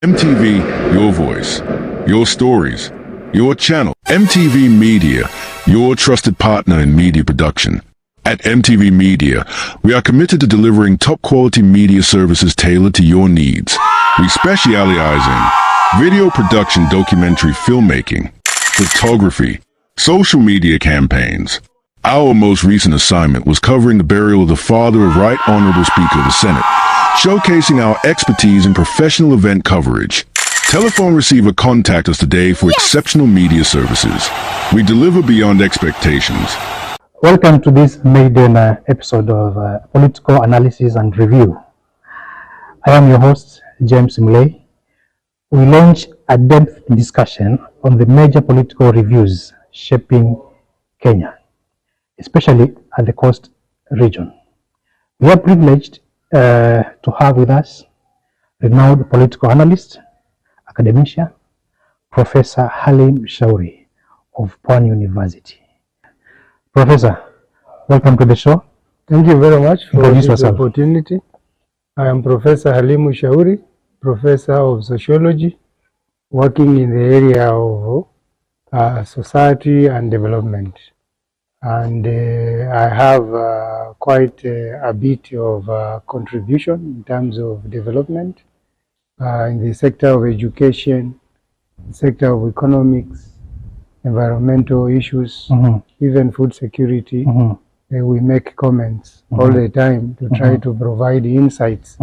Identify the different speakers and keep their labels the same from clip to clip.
Speaker 1: MTV, your voice, your stories, your channel. MTV Media, your trusted partner in media production. At MTV Media, we are committed to delivering top-quality media services tailored to your needs. We specialize in video production, documentary filmmaking, photography, social media campaigns. Our most recent assignment was covering the burial of the father of Right Honorable Speaker of the Senate, showcasing our expertise in professional event coverage. Telephone receiver, contact us today for exceptional media services. We deliver beyond expectations.
Speaker 2: Welcome to this maiden episode of Political Analysis and Review. I am your host, James Mlay. We launch a depth discussion on the major political reviews shaping Kenya, especially at the Coast region. We are privileged to have with us renowned political analyst, academician, Professor Halimu Shauri of Pwani University. Professor, welcome to the show.
Speaker 3: Thank you very much for this
Speaker 2: yourself.
Speaker 3: Opportunity. I am Professor Halimu Shauri, Professor of Sociology, working in the area of society and development. And I have quite a bit of contribution in terms of development in the sector of education, sector of economics, environmental issues, even food security. We make comments all the time to try to provide insights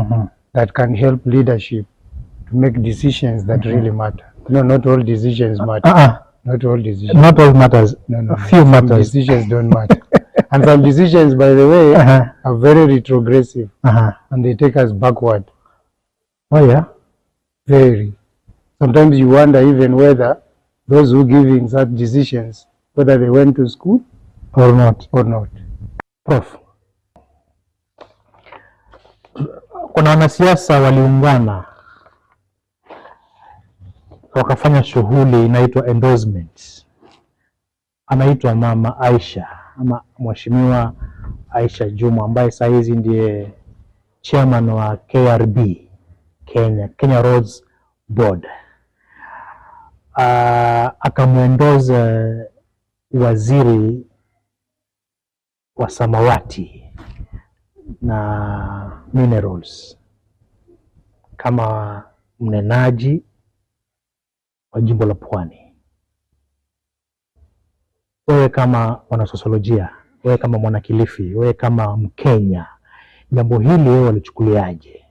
Speaker 3: that can help leadership to make decisions that really matter. No, not all decisions matter. Not all decisions.
Speaker 2: Not all matters.
Speaker 3: No.
Speaker 2: A few
Speaker 3: Some
Speaker 2: matters.
Speaker 3: decisions don't matter. And some decisions, by the way, are very retrogressive and they take us backward.
Speaker 2: Oh yeah?
Speaker 3: Very. Sometimes you wonder even whether those who giving such decisions, whether they went to school
Speaker 2: Or not.
Speaker 3: Prof.
Speaker 2: Kuna wanasiasa waliungana wakafanya shughuli inaitwa endorsement. Anaitwa Mama Aisha ama Mheshimiwa Aisha Jumwa ambaye saa hizi ndiye chairman wa KRB Kenya Roads Board. Akamuendoza waziri wa samawati na minerals kama mnenaji wa jimbo la Pwani. Wewe kama mwanasosiolojia, wewe kama mwanakilifi, wewe kama Mkenya, jambo hili wewe walichukuliaje?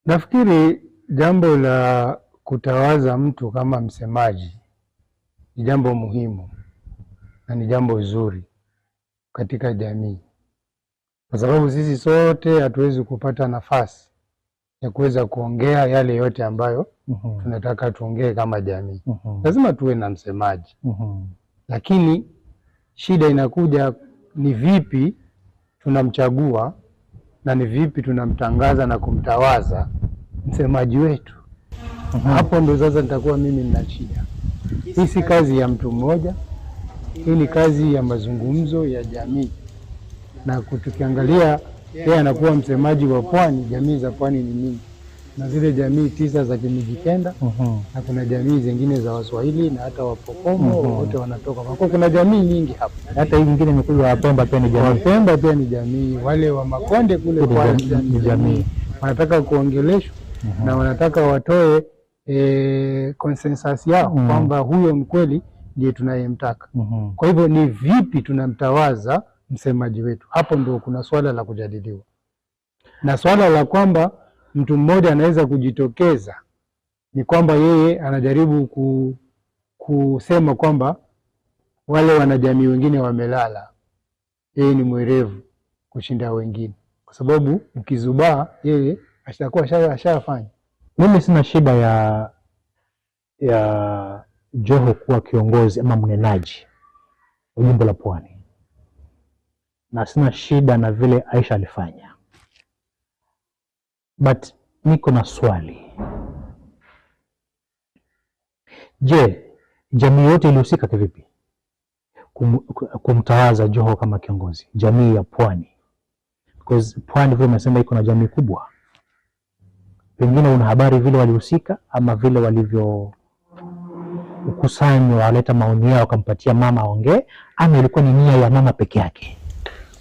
Speaker 3: Nafikiri jambo la kutawaza mtu kama msemaji ni jambo muhimu na ni jambo zuri katika jamii, kwa sababu sisi sote hatuwezi kupata nafasi ya kuweza kuongea yale yote ambayo tunataka tuongee kama jamii. Lazima tuwe na msemaji. Lakini shida inakuja ni vipi tunamchagua na ni vipi tunamtangaza na kumtawaza msemaji wetu. Hapo ndo sasa nitakuwa mimi nina shida. Hii si kazi ya mtu mmoja, hii ni kazi ya mazungumzo ya jamii. Na tukiangalia yeye anakuwa msemaji wa Pwani, jamii za Pwani ni nyingi. Na zile jamii 9 za Kimijikenda, na kuna jamii zingine za Waswahili na hata Wapokomo, wote wanatoka. Kwa kuna jamii nyingi hapa.
Speaker 2: Hata hii nyingine imekuja Wapemba pia ni jamii.
Speaker 3: Wapemba pia ni jamii, wale wa Makonde kule Pwani ni jamii. Wanataka kuongeleshwa na wanataka watoe consensus yao kwamba huyo mkweli ndiye tunayemtaka. Kwa hivyo ni vipi tunamtawaza msemaji wetu? Hapo ndio kuna swala la kujadiliwa. Na swala la kwamba mtu mmoja anaweza kujitokeza ni kwamba yeye anajaribu kusema kwamba wale wanajamii wengine wamelala, yeye ni mwerevu kushinda wengine, kwa sababu ukizubaa yeye ashakuwa ashafanya.
Speaker 2: Mimi sina shida ya Joho kuwa kiongozi ama mnenaji wa jimbo la Pwani, na sina shida na vile Aisha alifanya, but niko na swali. Je, jamii yote ilihusika kivipi kumtawaza Joho kama kiongozi? Jamii ya Pwani, because Pwani vile umesema iko na jamii kubwa. pengine una habari vile walihusika ama vile walivyo ukusanywa waleta maoni yao wakampatia mama aongee, ama ilikuwa ni nia ya mama peke yake?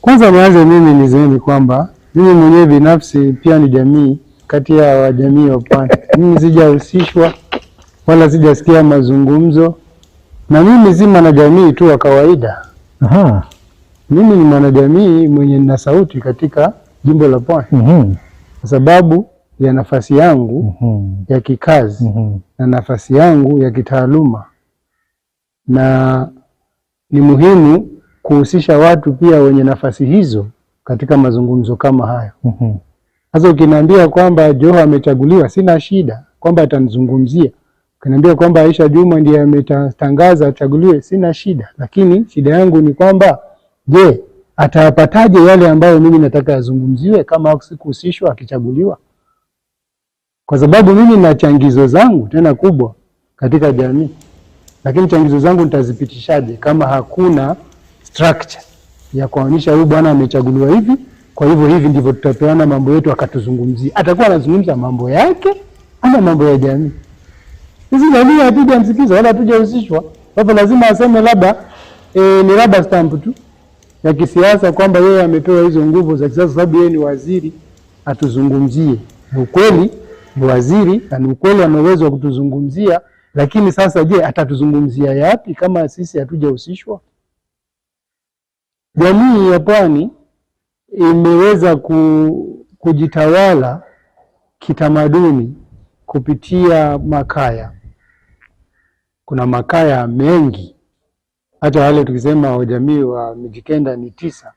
Speaker 3: Kwanza nianze mimi niseme kwamba mimi mwenyewe binafsi pia ni jamii kati ya wajamii wa Pwani. Mimi sijahusishwa wala sijasikia mazungumzo, na mimi si mwanajamii tu wa kawaida.
Speaker 2: Aha.
Speaker 3: Mimi ni mwanajamii mwenye nina sauti katika jimbo la Pwani. Kwa sababu ya nafasi yangu ya kikazi na nafasi yangu ya kitaaluma, na ni muhimu kuhusisha watu pia wenye nafasi hizo katika mazungumzo kama hayo. Sasa ukiniambia kwamba Joho amechaguliwa, sina shida kwamba atanizungumzia. Ukiniambia kwamba Aisha Jumwa ndiye ametangaza achaguliwe, sina shida. Lakini shida yangu ni kwamba je, atayapataje yale ambayo mimi nataka yazungumziwe kama sikuhusishwa akichaguliwa? Kwa sababu mimi na changizo zangu tena kubwa katika jamii. Lakini changizo zangu nitazipitishaje kama hakuna structure ya kuonyesha huyu bwana amechaguliwa hivi, kwa hivyo hivi ndivyo tutapeana mambo yetu akatuzungumzia. Atakuwa anazungumza mambo yake ama mambo ya jamii? Sisi jamii hatujamsikiza wala hatujahusishwa. Kwa hivyo lazima aseme labda ni rubber stamp tu ya kisiasa kwamba yeye amepewa hizo nguvu za kisiasa sababu yeye ni waziri atuzungumzie. Ni ukweli ni waziri na ni ukweli ana uwezo wa kutuzungumzia, lakini sasa je, atatuzungumzia yapi kama sisi hatujahusishwa? Jamii ya Pwani imeweza kujitawala kitamaduni kupitia makaya. Kuna makaya mengi, hata wale tukisema wa jamii wa Mijikenda ni 9.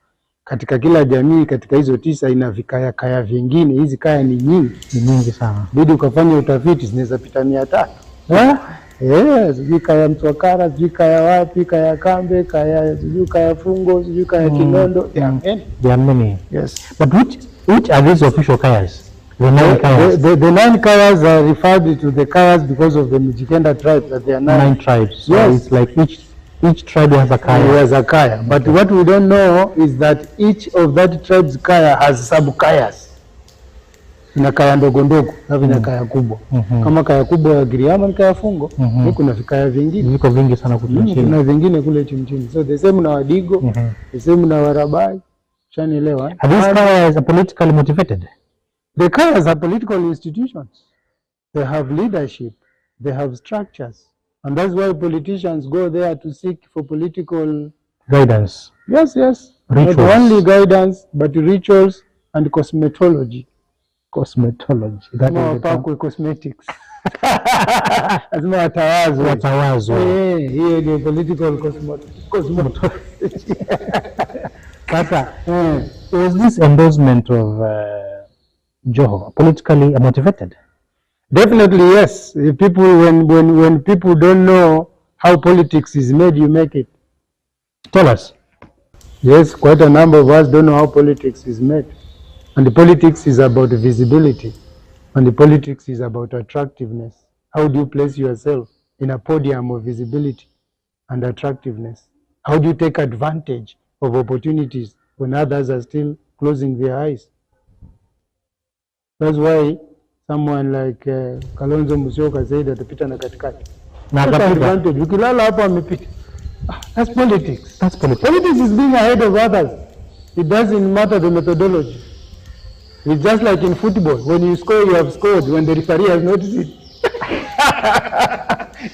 Speaker 3: Katika kila jamii katika hizo 9 ina vikaya kaya vingine. Hizi kaya ni nyingi sana. Bidi ukafanya utafiti, zinaweza pita 300. Sijui kaya Mtwakara, sijui kaya wapi, kaya Kambe, kaya sijui kaya Fungo, sijui kaya Kinondo. There are many. Yes. But which are these official kayas? The 9 kayas. The 9 kayas are referred to the kayas because of the Mijikenda tribe, that there are 9 tribes. So yes. It's like each tribe has a kaya. Has a kaya. But what we don't know is that each of that tribe's kaya has sub-kayas. Ina kaya ndogo ndogo, na kaya kubwa. Kama kaya kubwa ya Giriama ni kaya Fungo, kuna vikaya vingine. Viko vingi sana kutuachia. Kuna vingine kule chini. So the same na Wadigo, the same na Warabai. Chanielewa. Are these kayas politically motivated? The kayas are political institutions. They have leadership. They have structures. And that's why politicians go there to seek for political guidance. Yes. Rituals. Not only guidance, but rituals and cosmetology. That is the cosmetics. Lazima watawazwe. Hiyo ndio political cosmetology. Kata, was this endorsement of Joho politically motivated? Definitely yes. When people don't know how politics is made, you make it. Tell us. Yes, quite a number of us don't know how politics is made. And the politics is about visibility. And the politics is about attractiveness. How do you place yourself in a podium of visibility and attractiveness? How do you take advantage of opportunities when others are still closing their eyes? That's why someone like Kalonzo Musyoka said that atapita na katikati. That's advantage. Ukilala hapa amepita. That's politics. Politics is being ahead of others. It doesn't matter the methodology. It's just like in football. When you score, you have scored. When the referee has noticed it.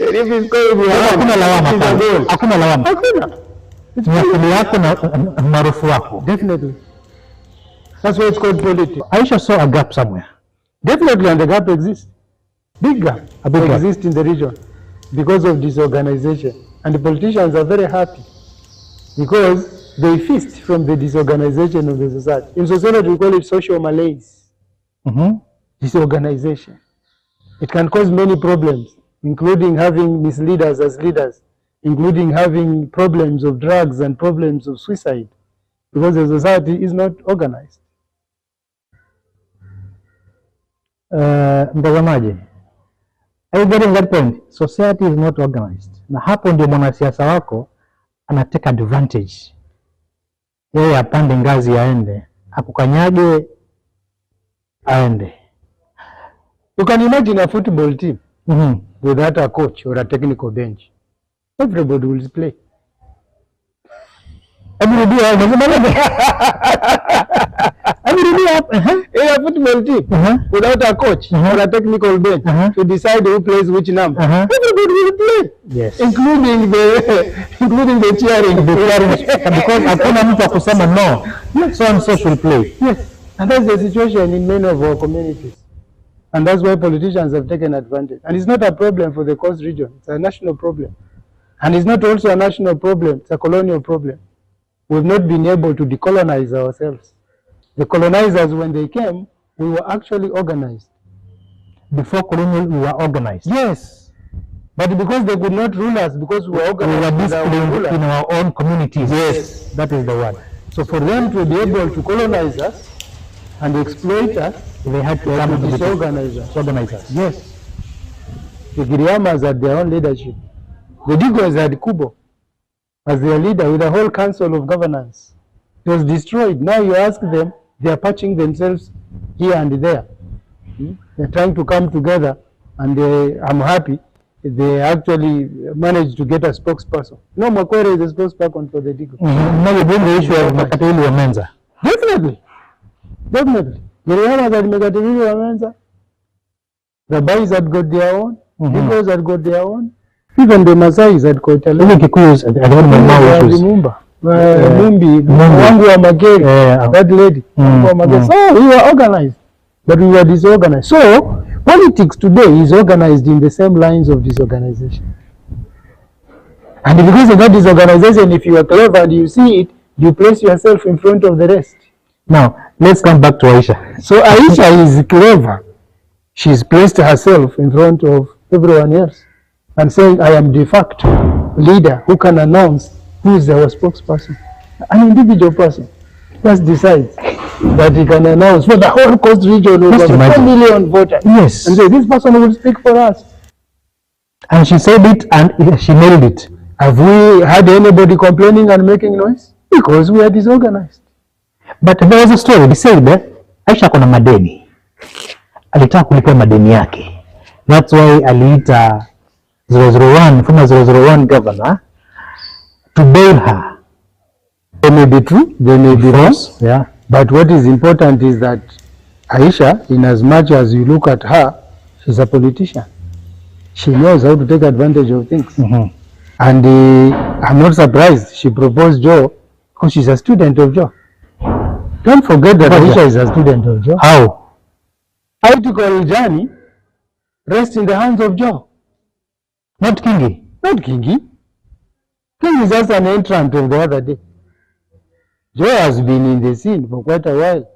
Speaker 3: If you score, you have hakuna lawama. Hakuna. It's ni yako na maarufu wako. Definitely. That's why it's called politics. Aisha saw a gap somewhere. Definitely, and the gap exists. Big gap exists in the region because of disorganization. And the politicians are very happy because they feast from the disorganization of the society. In society, we call it social malaise. Disorganization. It can cause many problems, including having misleaders as leaders, including having problems of drugs and problems of suicide, because the society is not organized. Mtazamaji, are you getting that point? Society is not organized. Na hapo ndio mwanasiasa wako anatake advantage. Yeye apande ngazi aende, akukanyage aende. You can imagine a football team without a coach or a technical bench. Everybody will play. Everybody in a football team without a coach or a technical bench to decide who plays which number. Everybody will play.
Speaker 2: Yes.
Speaker 3: Including the cheering.
Speaker 2: Because hakuna mtu akusema no. So and so should play.
Speaker 3: Yes. And that's the situation in many of our communities. And that's why politicians have taken advantage. And it's not a problem for the Coast region. It's a national problem. And it's not also a national problem. It's a colonial problem. We've not been able to decolonize ourselves. The colonizers, when they came, we were actually organized.
Speaker 2: Before colonial, we were organized.
Speaker 3: Yes. But because they could not rule us, because we were organized,
Speaker 2: we were disciplined in our own communities.
Speaker 3: Yes.
Speaker 2: That is the word.
Speaker 3: So for them to be able to colonize us and exploit us,
Speaker 2: they had to come to
Speaker 3: disorganize
Speaker 2: us.
Speaker 3: Yes. The Giriamas had their own leadership. The Digos had Kubo as their leader with a whole council of governance. It was destroyed. Now you ask them, they are patching themselves here and there. They're trying to come together, and I'm happy they actually managed to get a spokesperson. No, Makwere is a spokesperson for the Digo.
Speaker 2: Now you bring the issue of Makatili Wamenza.
Speaker 3: Definitely. Giriamas had Makatili Wamenza. The Bais had got their own. Digos had got their own. Even the Masais had got a lot.
Speaker 2: Kikuyus had
Speaker 3: Mumbi, Wangu wa Mageri, that lady. So we were organized, but we were disorganized. So politics today is organized in the same lines of disorganization. And because of that disorganization, if you are clever and you see it, you place yourself in front of the rest.
Speaker 2: Now, let's come back to Aisha.
Speaker 3: So Aisha is clever. She's placed herself in front of everyone else and saying, I am de facto leader who can announce who is our spokesperson. An individual person just decides that he can announce for the whole Coast region of 4 million voters.
Speaker 2: Yes.
Speaker 3: And say, this person will speak for us.
Speaker 2: And she said it and she nailed it.
Speaker 3: Have we had anybody complaining and making noise? Because we are disorganized.
Speaker 2: But there was a story. They said Aisha kuna madeni. Alitaka kulipia madeni yake. That's why aliita 001, former 001 governor, to bail her.
Speaker 3: They may be true, they may be wrong.
Speaker 2: Yeah.
Speaker 3: But what is important is that Aisha, in as much as you look at her, she's a politician. She knows how to take advantage of things. And I'm not surprised she proposed Joe because she's a student of Joe. Don't forget that Aisha is a student of Joe.
Speaker 2: How?
Speaker 3: Political journey rests in the hands of Joe.
Speaker 2: Not Kingi.
Speaker 3: Not Kingi. Kingi is just an entrant of the other day. Joe has been in the scene for quite a while,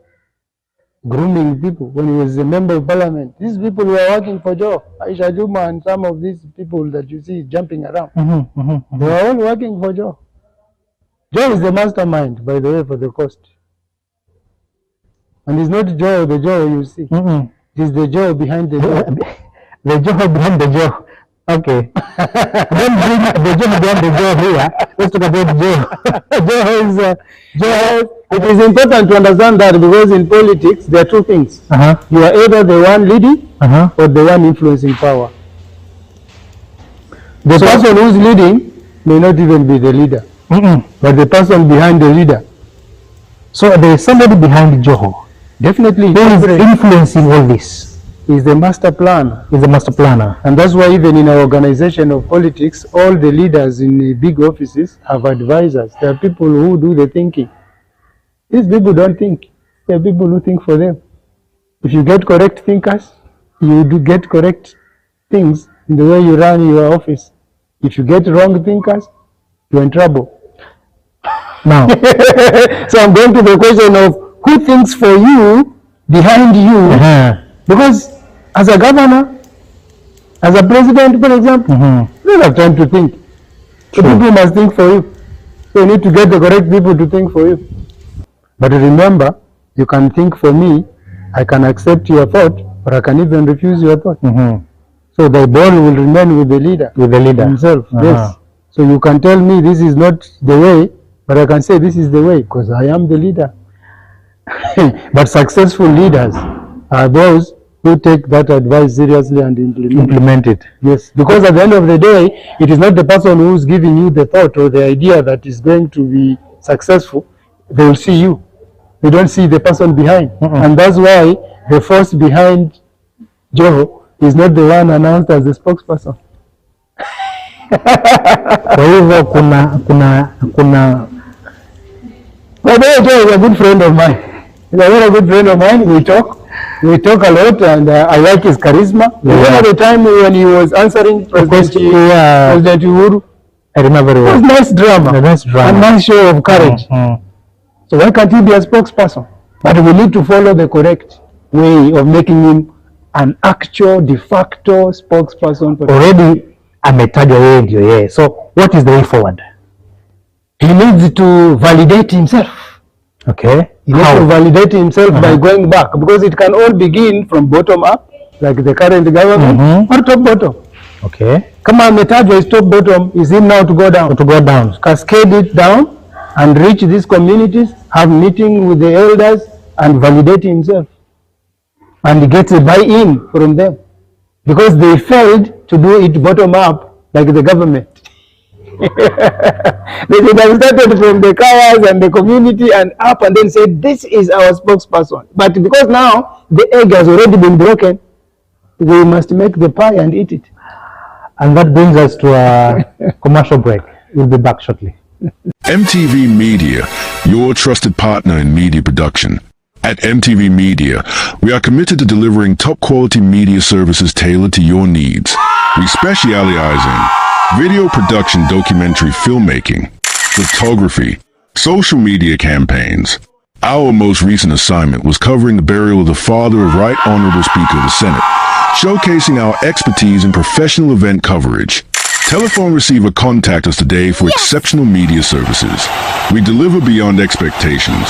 Speaker 3: grooming people when he was a member of parliament. These people were working for Joe. Aisha Jumwa and some of these people that you see jumping around. They were all working for Joe. Joe is the mastermind, by the way, for the coast. And it's not Joe, the Joe you see. It is the Joe behind the Joe.
Speaker 2: The Joe behind the Joe. Okay. Don't bring the Joe behind the Joe here. Let's talk about Joe.
Speaker 3: Joe. It is important to understand that because in politics there are two things. You are either the one leading or the one influencing power. The person who is leading may not even be the leader, but the person behind the leader.
Speaker 2: So there is somebody behind Joho.
Speaker 3: Definitely.
Speaker 2: Who is influencing all this?
Speaker 3: Is the master planner.
Speaker 2: Is the master planner.
Speaker 3: And that's why even in our organization of politics, all the leaders in the big offices have advisors. There are people who do the thinking. These people don't think. There are people who think for them. If you get correct thinkers, you do get correct things in the way you run your office. If you get wrong thinkers, you're in trouble.
Speaker 2: Now,
Speaker 3: so I'm going to the question of who thinks for you, behind you, because as a governor, as a president, for example, you don't have time to think. So people must think for you. So you need to get the correct people to think for you. But remember, you can think for me, I can accept your thought, or I can even refuse your thought. So the ball will remain with the leader.
Speaker 2: With the leader
Speaker 3: himself. Yes. So you can tell me this is not the way, but I can say this is the way because I am the leader. But successful leaders are those who take that advice seriously and implement it. Yes, because at the end of the day, it is not the person who's giving you the thought or the idea that is going to be successful. They will see you. They don't see the person behind. And that's why the force behind Joho is not the one announced as the spokesperson.
Speaker 2: Kwa hivyo kuna
Speaker 3: But Joho is a good friend of mine. He's a very good friend of mine. We talk a lot, and I like his charisma. Remember the time when he was answering President Uhuru?
Speaker 2: I remember it
Speaker 3: was nice drama. A nice show of courage. So why can't he be a spokesperson? But we need to follow the correct way of making him an actual de facto spokesperson.
Speaker 2: Already ametajwa yeye ndio yeye. So what is the way forward?
Speaker 3: He needs to validate himself.
Speaker 2: Okay.
Speaker 3: He needs to validate himself by going back, because it can all begin from bottom up, like the current government, or top bottom.
Speaker 2: Okay.
Speaker 3: Kama ametajwa is top bottom, is him now to go down.
Speaker 2: To go down.
Speaker 3: Cascade it down and reach these communities, have meeting with the elders and validate himself. And get a buy-in from them. Because they failed to do it bottom up like the government. They should have started from the cows and the community and up, and then said, this is our spokesperson. But because now the egg has already been broken, we must make the pie and eat it.
Speaker 2: And that brings us to a commercial break. We'll be back shortly.
Speaker 1: MTV Media, your trusted partner in media production. At MTV Media, we are committed to delivering top-quality media services tailored to your needs. We specialize in video production, documentary filmmaking, photography, social media campaigns. Our most recent assignment was covering the burial of the father of Right Honorable Speaker of the Senate, showcasing our expertise in professional event coverage. Telephone receiver, contact us today for exceptional media services. We deliver beyond expectations.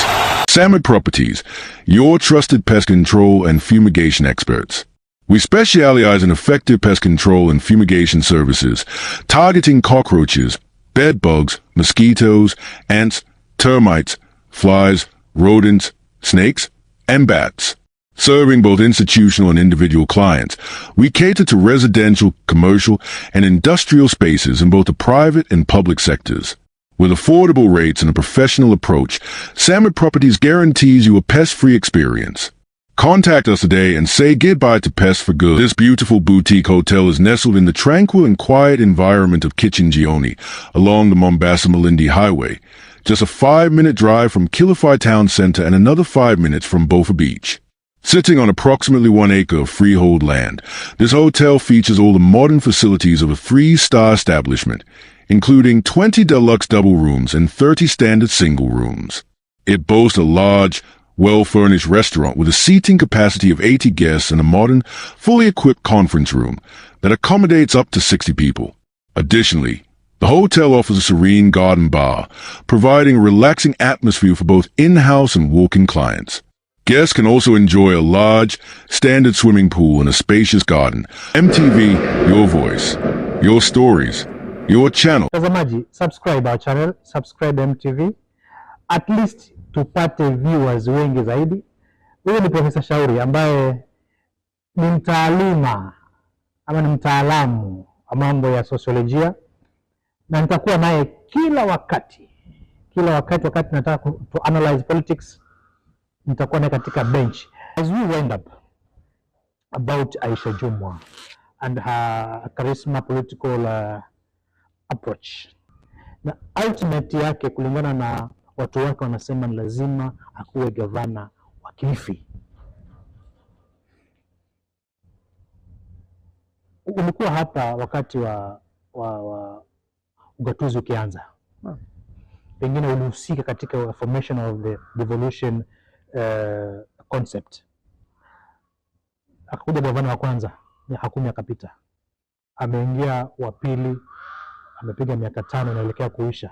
Speaker 1: Samet Properties, your trusted pest control and fumigation experts. We specialize in effective pest control and fumigation services, targeting cockroaches, bed bugs, mosquitoes, ants, termites, flies, rodents, snakes, and bats. Serving both institutional and individual clients, we cater to residential, commercial, and industrial spaces in both the private and public sectors. With affordable rates and a professional approach, Samet Properties guarantees you a pest-free experience. Contact us today and say goodbye to pests for good. This beautiful boutique hotel is nestled in the tranquil and quiet environment of Kichinjioni along the Mombasa-Malindi Highway, just a 5-minute drive from Kilifi Town Center and another 5 minutes from Bofa Beach. Sitting on approximately 1 acre of freehold land, this hotel features all the modern facilities of a 3-star establishment, including 20 deluxe double rooms and 30 standard single rooms. It boasts a large, well-furnished restaurant with a seating capacity of 80 guests and a modern, fully equipped conference room that accommodates up to 60 people. Additionally, the hotel offers a serene garden bar, providing a relaxing atmosphere for both in-house and walk-in clients. Guests can also enjoy a large, standard swimming pool and a spacious garden. MTV, your voice, your stories, your channel.
Speaker 2: Mtazamaji, subscribe our channel, subscribe MTV, at least tupate viewers wengi zaidi. Huyu ni Profesa Shauri ambaye ni mtaaluma ama ni mtaalamu wa mambo ya sosiolojia, na nitakuwa naye kila wakati nataka to analyze politics, nitakuwa naye katika bench. As we wind up about Aisha Jumwa and her charisma political approach, na ultimate yake kulingana na watu wake wanasema ni lazima akuwe gavana wa Kilifi. Ulikuwa hapa wakati wa ugatuzi ukianza. Pengine ulihusika katika formation of the devolution concept. Akakuja gavana wa kwanza, miaka 10 akapita. Ameingia wa pili, amepiga miaka 5 inaelekea kuisha.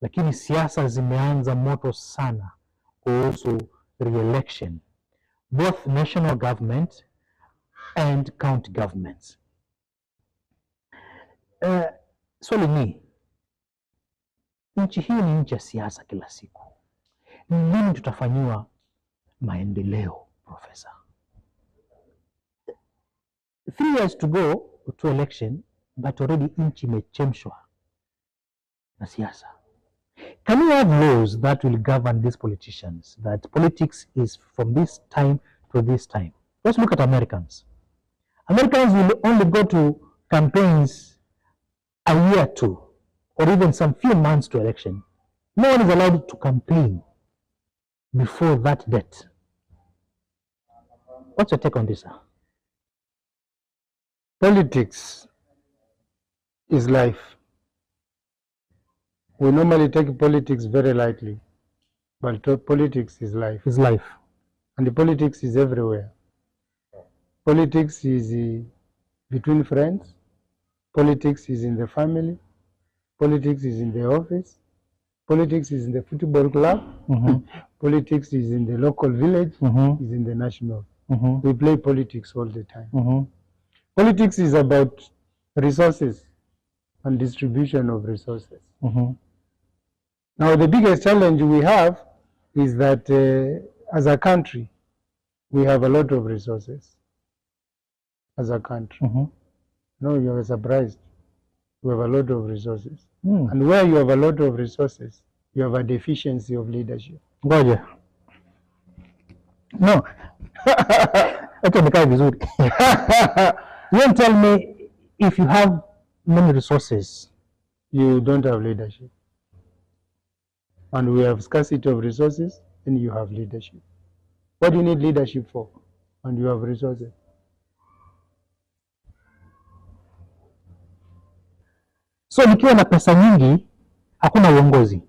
Speaker 2: Lakini siasa zimeanza moto sana kuhusu re-election, both national government and county governments. Swali ni, nchi hii ni nchi ya siasa kila siku. Ni lini tutafanyiwa maendeleo, Profesa? 3 years to go to election, but already nchi imechemshwa na siasa. Can we have laws that will govern these politicians, that politics is from this time to this time? Let's look at Americans. Americans will only go to campaigns a year or two, or even some few months to election. No one is allowed to campaign before that date. What's your take on this, sir?
Speaker 3: Politics is life. We normally take politics very lightly, but politics is life.
Speaker 2: It's life.
Speaker 3: And the politics is everywhere. Politics is between friends. Politics is in the family. Politics is in the office. Politics is in the football club. Politics is in the local village. Is in the national. We play politics all the time. Politics is about resources and distribution of resources. Now, the biggest challenge we have is that as a country, we have a lot of resources. As a country. No, you are surprised. We have a lot of resources. And where you have a lot of resources, you have a deficiency of leadership.
Speaker 2: Ngoja. No. Acha nikae vizuri. You won't tell me if you have many resources,
Speaker 3: you don't have leadership. And we have scarcity of resources, and you have leadership. What do you need leadership for? And you have resources.
Speaker 2: So nikiwa na pesa nyingi, hakuna uongozi.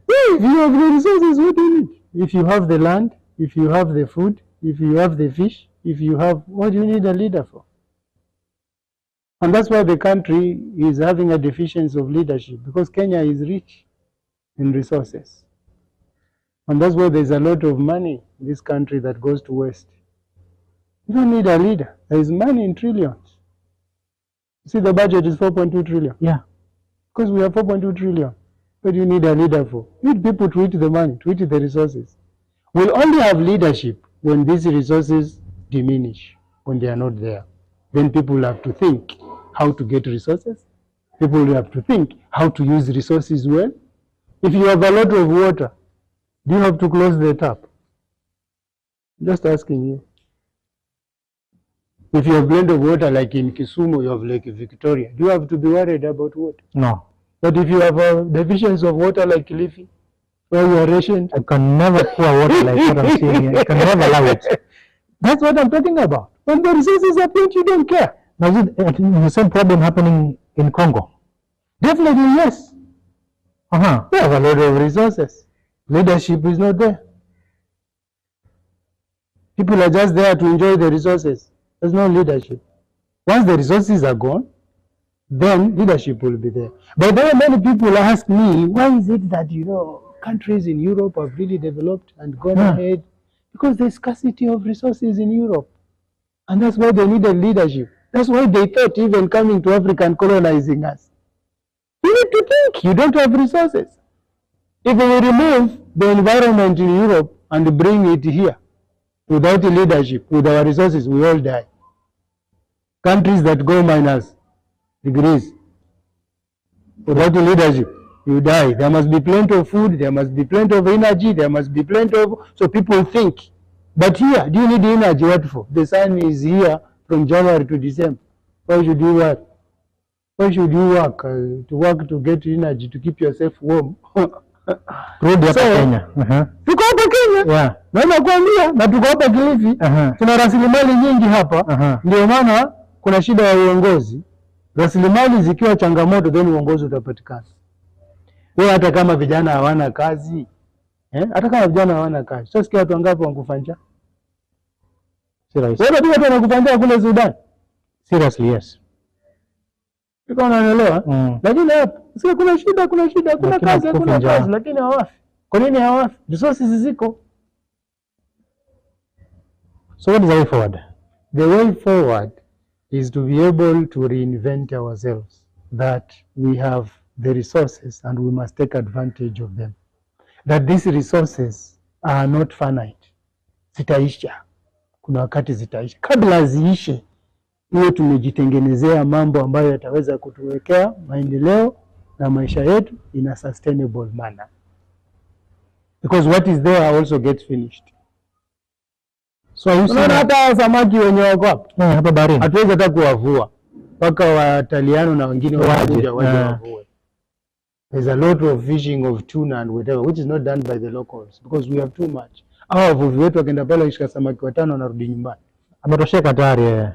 Speaker 3: If you have the resources, what do you need? If you have the land, if you have the food, if you have the fish, if you have, what do you need a leader for? And that's why the country is having a deficiency of leadership, because Kenya is rich in resources. And that's why there's a lot of money in this country that goes to waste. You don't need a leader. There is money in trillions. You see, the budget is 4.2 trillion.
Speaker 2: Yeah.
Speaker 3: Because we have 4.2 trillion. What do you need a leader for? You need people to eat the money, to eat the resources. We'll only have leadership when these resources diminish, when they are not there. Then people have to think how to get resources. People will have to think how to use resources well. If you have a lot of water, do you have to close the tap? Just asking you. If you have plenty of water, like in Kisumu, you have Lake Victoria, do you have to be worried about water?
Speaker 2: No.
Speaker 3: But if you have a deficiency of water like Kilifi, where you are rationed,
Speaker 2: I can never pour water like what I'm saying here. I can never allow it.
Speaker 3: That's what I'm talking about. When the resources are plenty, you don't care.
Speaker 2: Now, is it the same problem happening in Congo?
Speaker 3: Definitely, yes. We have a lot of resources. Leadership is not there. People are just there to enjoy the resources. There's no leadership. Once the resources are gone, then leadership will be there. But there are many people ask me, why is it that, countries in Europe have really developed and gone ahead? Because there's scarcity of resources in Europe. And that's why they needed leadership. That's why they thought even coming to Africa and colonizing us. You need to think, you don't have resources. If we remove the environment in Europe and bring it here, without leadership, with our resources, we all die. Countries that go minus degrees, without leadership, you die. There must be plenty of food, there must be plenty of energy, there must be plenty of, so people think. But here, do you need energy? What for? The sun is here from January to December. Why should you work? Why should you work? To work to get energy, to keep yourself warm.
Speaker 2: Rudi hapa Kenya.
Speaker 3: Tuko hapa Kenya.
Speaker 2: Yeah.
Speaker 3: Na nakwambia, na tuko hapa Kilifi. Tuna rasilimali nyingi hapa. Ndio maana kuna shida ya uongozi. Rasilimali zikiwa changamoto, then uongozi utapatikana. Wewe hata kama vijana hawana kazi, hata kama vijana hawana kazi, sio sikia watu wangapi wanakufanya?
Speaker 2: Si rahisi.
Speaker 3: Wewe ndio watu wanakufanya kule Sudan.
Speaker 2: Seriously, yes.
Speaker 3: Iko unaelewa? Lakini hapa sio kuna shida, kuna kazi, kuna kazi, lakini hawafi. Kwa nini hawafi? Resources ziko.
Speaker 2: So what is the way forward?
Speaker 3: The way forward is to be able to reinvent ourselves, that we have the resources and we must take advantage of them. That these resources are not finite. Zitaisha. Kuna wakati zitaisha. Kabla ziishe, hiyo tumejitengenezea mambo ambayo yataweza kutuwekea maendeleo na maisha yetu in a sustainable manner. Because what is there also gets finished. So unaona hata samaki wenye wako hapa baharini hatuwezi hata kuwavua mpaka Wataliano na wengine waje wavue. There's a lot of fishing of tuna and whatever which is not done by the locals because we have too much. Hao wavuvi wetu wakaenda pale washika samaki 5 wanarudi nyumbani. Ametosheka tayari.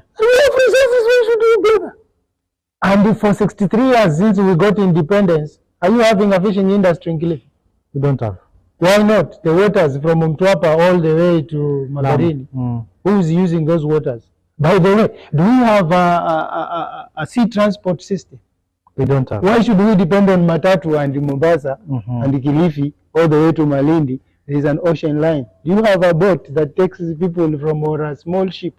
Speaker 3: And for 63 years since we got independence, are you having a fishing industry in Kilifi? We don't have. Why not? The waters from Mtwapa all the way to Magarini. Who is using those waters? By the way, do we have a sea transport system? We don't have. Why should we depend on Matatu and Mombasa and Kilifi all the way to Malindi? There is an ocean line. Do you have a boat that takes people from, or a small ship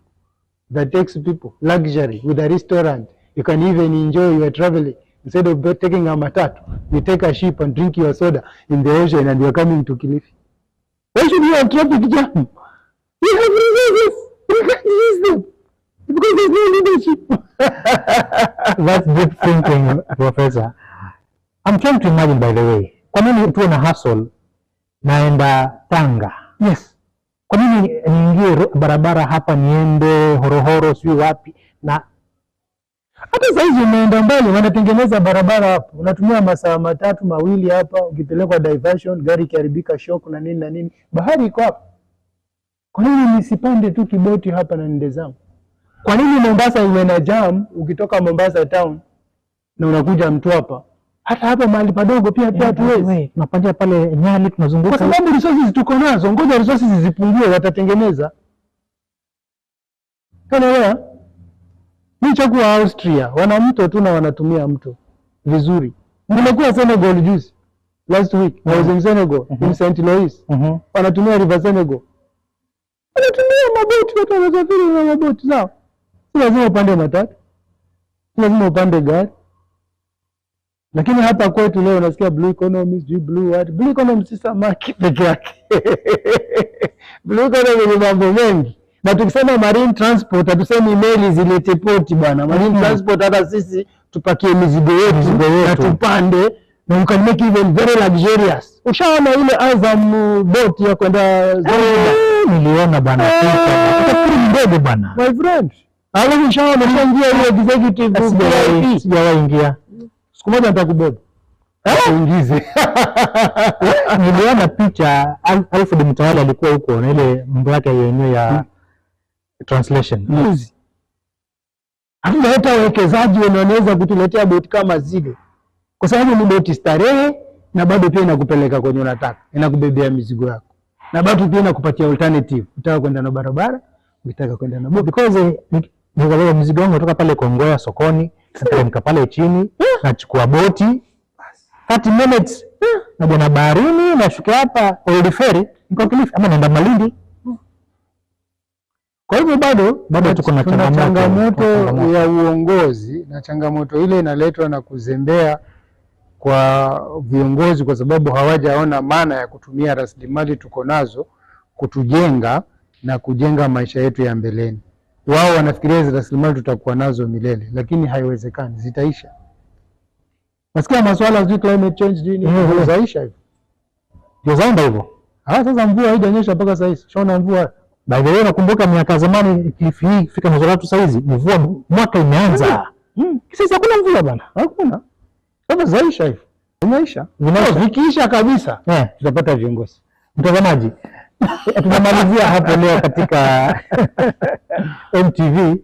Speaker 3: that takes people, luxury, with a restaurant? You can even enjoy your traveling. Instead of taking a matatu, you take a ship and drink your soda in the ocean and you are coming to Kilifi. Why should you have traffic jam? We have resources. We can use them. Because there's no leadership. That's deep thinking, Professor. I'm trying to imagine, by the way, kwa nini tuwe na hustle naenda Tanga? Yes. Kwa nini niingie barabara hapa niende Horohoro sio wapi? Na hata saizi umeenda mbali wanatengeneza barabara hapo. Unatumia masaa 3 2 hapa ukipelekwa diversion, gari kiharibika shock na nini na nini. Bahari iko hapo. Kwa nini nisipande tu kiboti hapa na nende zangu? Kwa nini Mombasa iwe na jam ukitoka Mombasa town na unakuja Mtwapa? Hata hapa mahali padogo pia tuwezi. Tunapandia pale Nyali tunazunguka. Kwa sababu resources tuko nazo, ngoja resources zipungue watatengeneza. Kana wewe nichagua Austria, wana mto tu na wanatumia mto vizuri. Nimekuwa Senegal juzi last week. I was in Senegal, in St. Louis. Wanatumia River Senegal. Wanatumia maboti, watu wanasafiri na maboti zao. Si lazima upande matatu. Si lazima upande gari. Lakini hapa kwetu leo unasikia blue economy, blue what? Blue economy si samaki peke yake. Blue economy ni mambo mengi. Na tukisema marine transport, hatusemi meli zilete poti bwana. Marine transport hata sisi tupakie mizigo yetu na tupande na you can make even very luxurious. Ushaona ile Azam boat ya kwenda Zanzibar? Niliona bwana picha. Utafikiri mdogo bwana. My friend. Alafu ushaona shangia ile executive VIP. Sijawahi ingia. Siku moja nitakubeba. Uingize. Niliona picha Alfred Mtawala alikuwa huko na ile mambo yake yenyewe ya translation. Hata wawekezaji wanaweza kutuletea boti kama zile. Kwa sababu ni boti starehe na bado pia inakupeleka kwenye unataka. Inakubebea mizigo yako. Na bado pia inakupatia alternative. Unataka kwenda na barabara, unataka kwenda na boti. Because nikabeba mizigo wangu kutoka pale Kongoya sokoni, nikateremka pale chini, nachukua boti 30 minutes na bwana baharini nashuka hapa Old Ferry, niko Kilifi ama naenda Malindi. Kwa hivyo bado tuko na changamoto ya uongozi, na changamoto ile inaletwa na kuzembea kwa viongozi kwa sababu hawajaona maana ya kutumia rasilimali tuko nazo kutujenga na kujenga maisha yetu ya mbeleni. Wao wanafikiria hizo rasilimali tutakuwa nazo milele, lakini haiwezekani, zitaisha. Nasikia masuala ya climate change nini zitaisha hivyo. Ndio zaenda hivyo. Sasa mvua haijanyesha mpaka sasa hivi. Shaona mvua. By the way, nakumbuka miaka zamani Kilifi hii fika mwezi wa 3 sasa hizi mvua mwaka imeanza. Sasa hakuna mvua bana. Hakuna. Sasa zaisha hivyo. Imeisha. Vikiisha kabisa. Tutapata viongozi. Mtazamaji, tunamalizia hapo leo katika MTV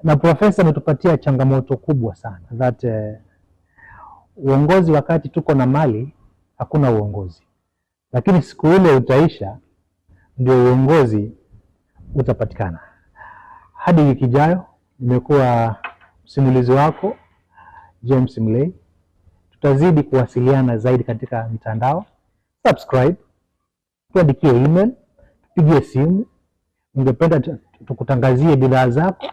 Speaker 3: na Profesa ametupatia changamoto kubwa sana that uongozi wakati tuko na mali hakuna uongozi. Lakini siku ile utaisha ndio uongozi utapatikana. Hadi wiki ijayo nimekuwa msimulizi wako James Mlay. Tutazidi kuwasiliana zaidi katika mitandao. Subscribe, tuandikie email, tupigie simu. Ungependa tukutangazie bidhaa zako,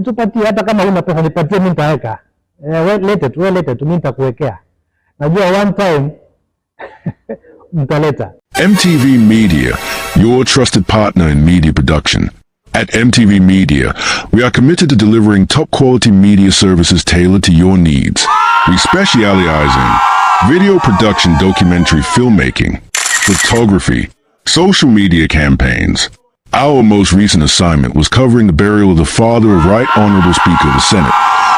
Speaker 3: tupatie hata kama una pesa nipatie mimi nitaweka. Lete tu mimi nitakuwekea. Najua one time mtaleta.
Speaker 1: MTV Media, your trusted partner in media production. At MTV Media, we are committed to delivering top-quality media services tailored to your needs. We specialize in video production, documentary filmmaking, photography, social media campaigns. Our most recent assignment was covering the burial of the father of Right Honorable Speaker of the Senate,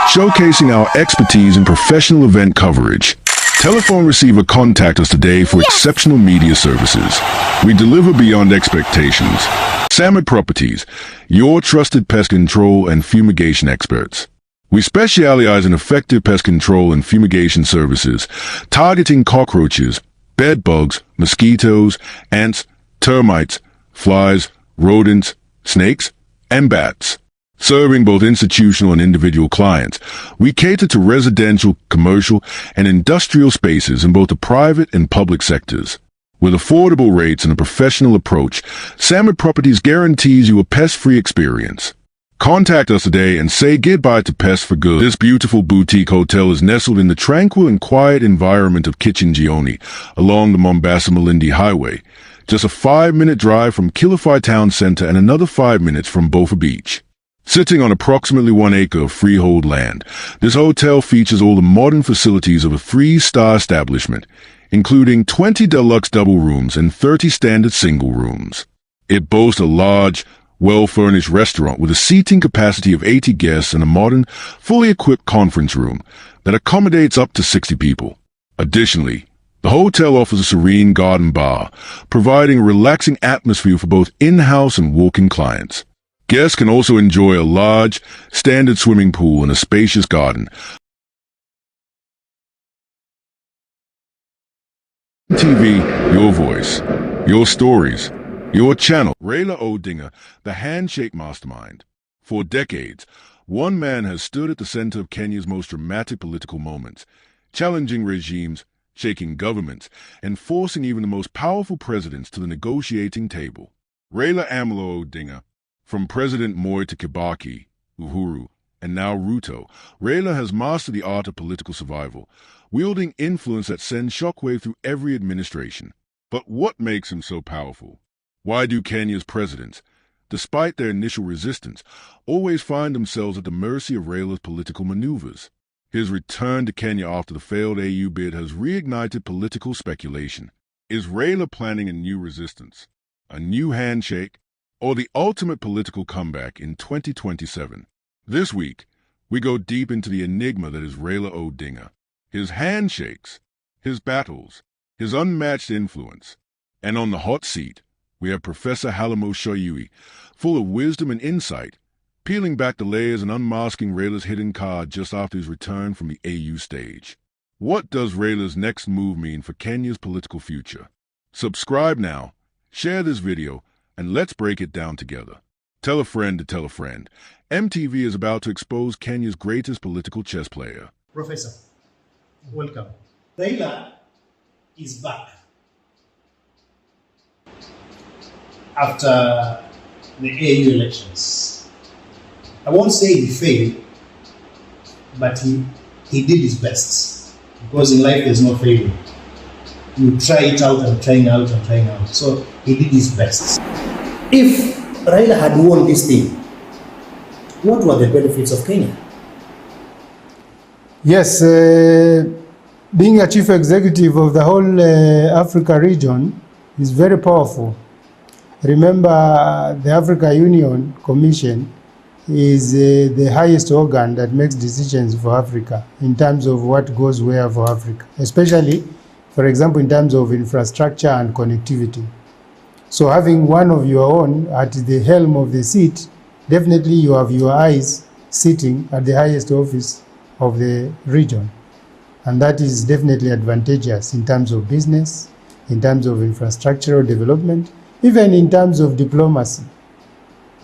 Speaker 1: showcasing our expertise in professional event coverage. Telephone receiver, contact us today for exceptional media services. We deliver beyond expectations. Samet Properties, your trusted pest control and fumigation experts. We specialize in effective pest control and fumigation services, targeting cockroaches, bed bugs, mosquitoes, ants, termites, flies, rodents, snakes, and bats. Serving both institutional and individual clients, we cater to residential, commercial, and industrial spaces in both the private and public sectors. With affordable rates and a professional approach, Samet Properties guarantees you a pest-free experience. Contact us today and say goodbye to pests for good. This beautiful boutique hotel is nestled in the tranquil and quiet environment of Kichinjioni along the Mombasa-Malindi Highway. Just a 5-minute drive from Kilifi Town Center and another 5 minutes from Bofa Beach. Sitting on approximately 1 acre of freehold land, this hotel features all the modern facilities of a 3-star establishment, including 20 deluxe double rooms and 30 standard single rooms. It boasts a large, well-furnished restaurant with a seating capacity of 80 guests and a modern, fully equipped conference room that accommodates up to 60 people. Additionally, the hotel offers a serene garden bar, providing a relaxing atmosphere for both in-house and walk-in clients. Guests can also enjoy a large, standard swimming pool and a spacious garden. TV, your voice, your stories, your channel. Raila Odinga, the handshake mastermind. For decades, one man has stood at the center of Kenya's most dramatic political moments, challenging regimes, shaking governments, and forcing even the most powerful presidents to the negotiating table. Raila Amolo Odinga. From President Moi to Kibaki, Uhuru, and now Ruto, Raila has mastered the art of political survival, wielding influence that sends shockwave through every administration. But what makes him so powerful? Why do Kenya's presidents, despite their initial resistance, always find themselves at the mercy of Raila's political maneuvers? His return to Kenya after the failed AU bid has reignited political speculation. Is Raila planning a new resistance, a new handshake, or the ultimate political comeback in 2027? This week, we go deep into the enigma that is Raila Odinga, his handshakes, his battles, his unmatched influence. And on the hot seat, we have Professor Halimu Shauri, full of wisdom and insight, peeling back the layers and unmasking Raila's hidden card just after his return from the AU stage. What does Raila's next move mean for Kenya's political future? Subscribe now, share this video, and let's break it down together. Tell a friend to tell a friend. MTV is about to expose Kenya's greatest political chess player.
Speaker 4: Professor, welcome. Raila is back after the AU elections. I won't say he failed, but he did his best, because in life there's no failure. You try it out and trying out and trying out. So he did his best. If Raila had won this thing, what were the benefits of Kenya?
Speaker 3: Yes, being a chief executive of the whole Africa region is very powerful. Remember, the Africa Union Commission is the highest organ that makes decisions for Africa in terms of what goes where for Africa, especially, for example, in terms of infrastructure and connectivity. So having one of your own at the helm of the seat, definitely you have your eyes sitting at the highest office of the region. And that is definitely advantageous in terms of business, in terms of infrastructural development, even in terms of diplomacy.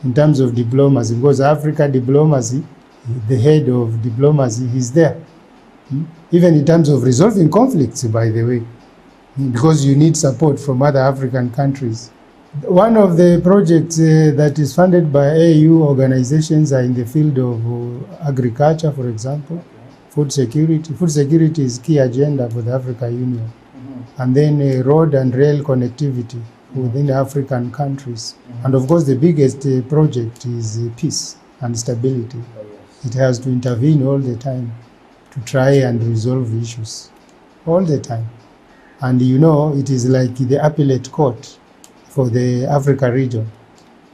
Speaker 3: In terms of diplomacy, because Africa diplomacy, the head of diplomacy is there. Even in terms of resolving conflicts, by the way, because you need support from other African countries. One of the projects that is funded by AU organizations are in the field of agriculture, for example, food security. Food security is key agenda for the Africa Union. And then road and rail connectivity. within African countries. And of course, the biggest project is peace and stability. It has to intervene all the time to try and resolve issues all the time. And you know, it is like the appellate court for the Africa region,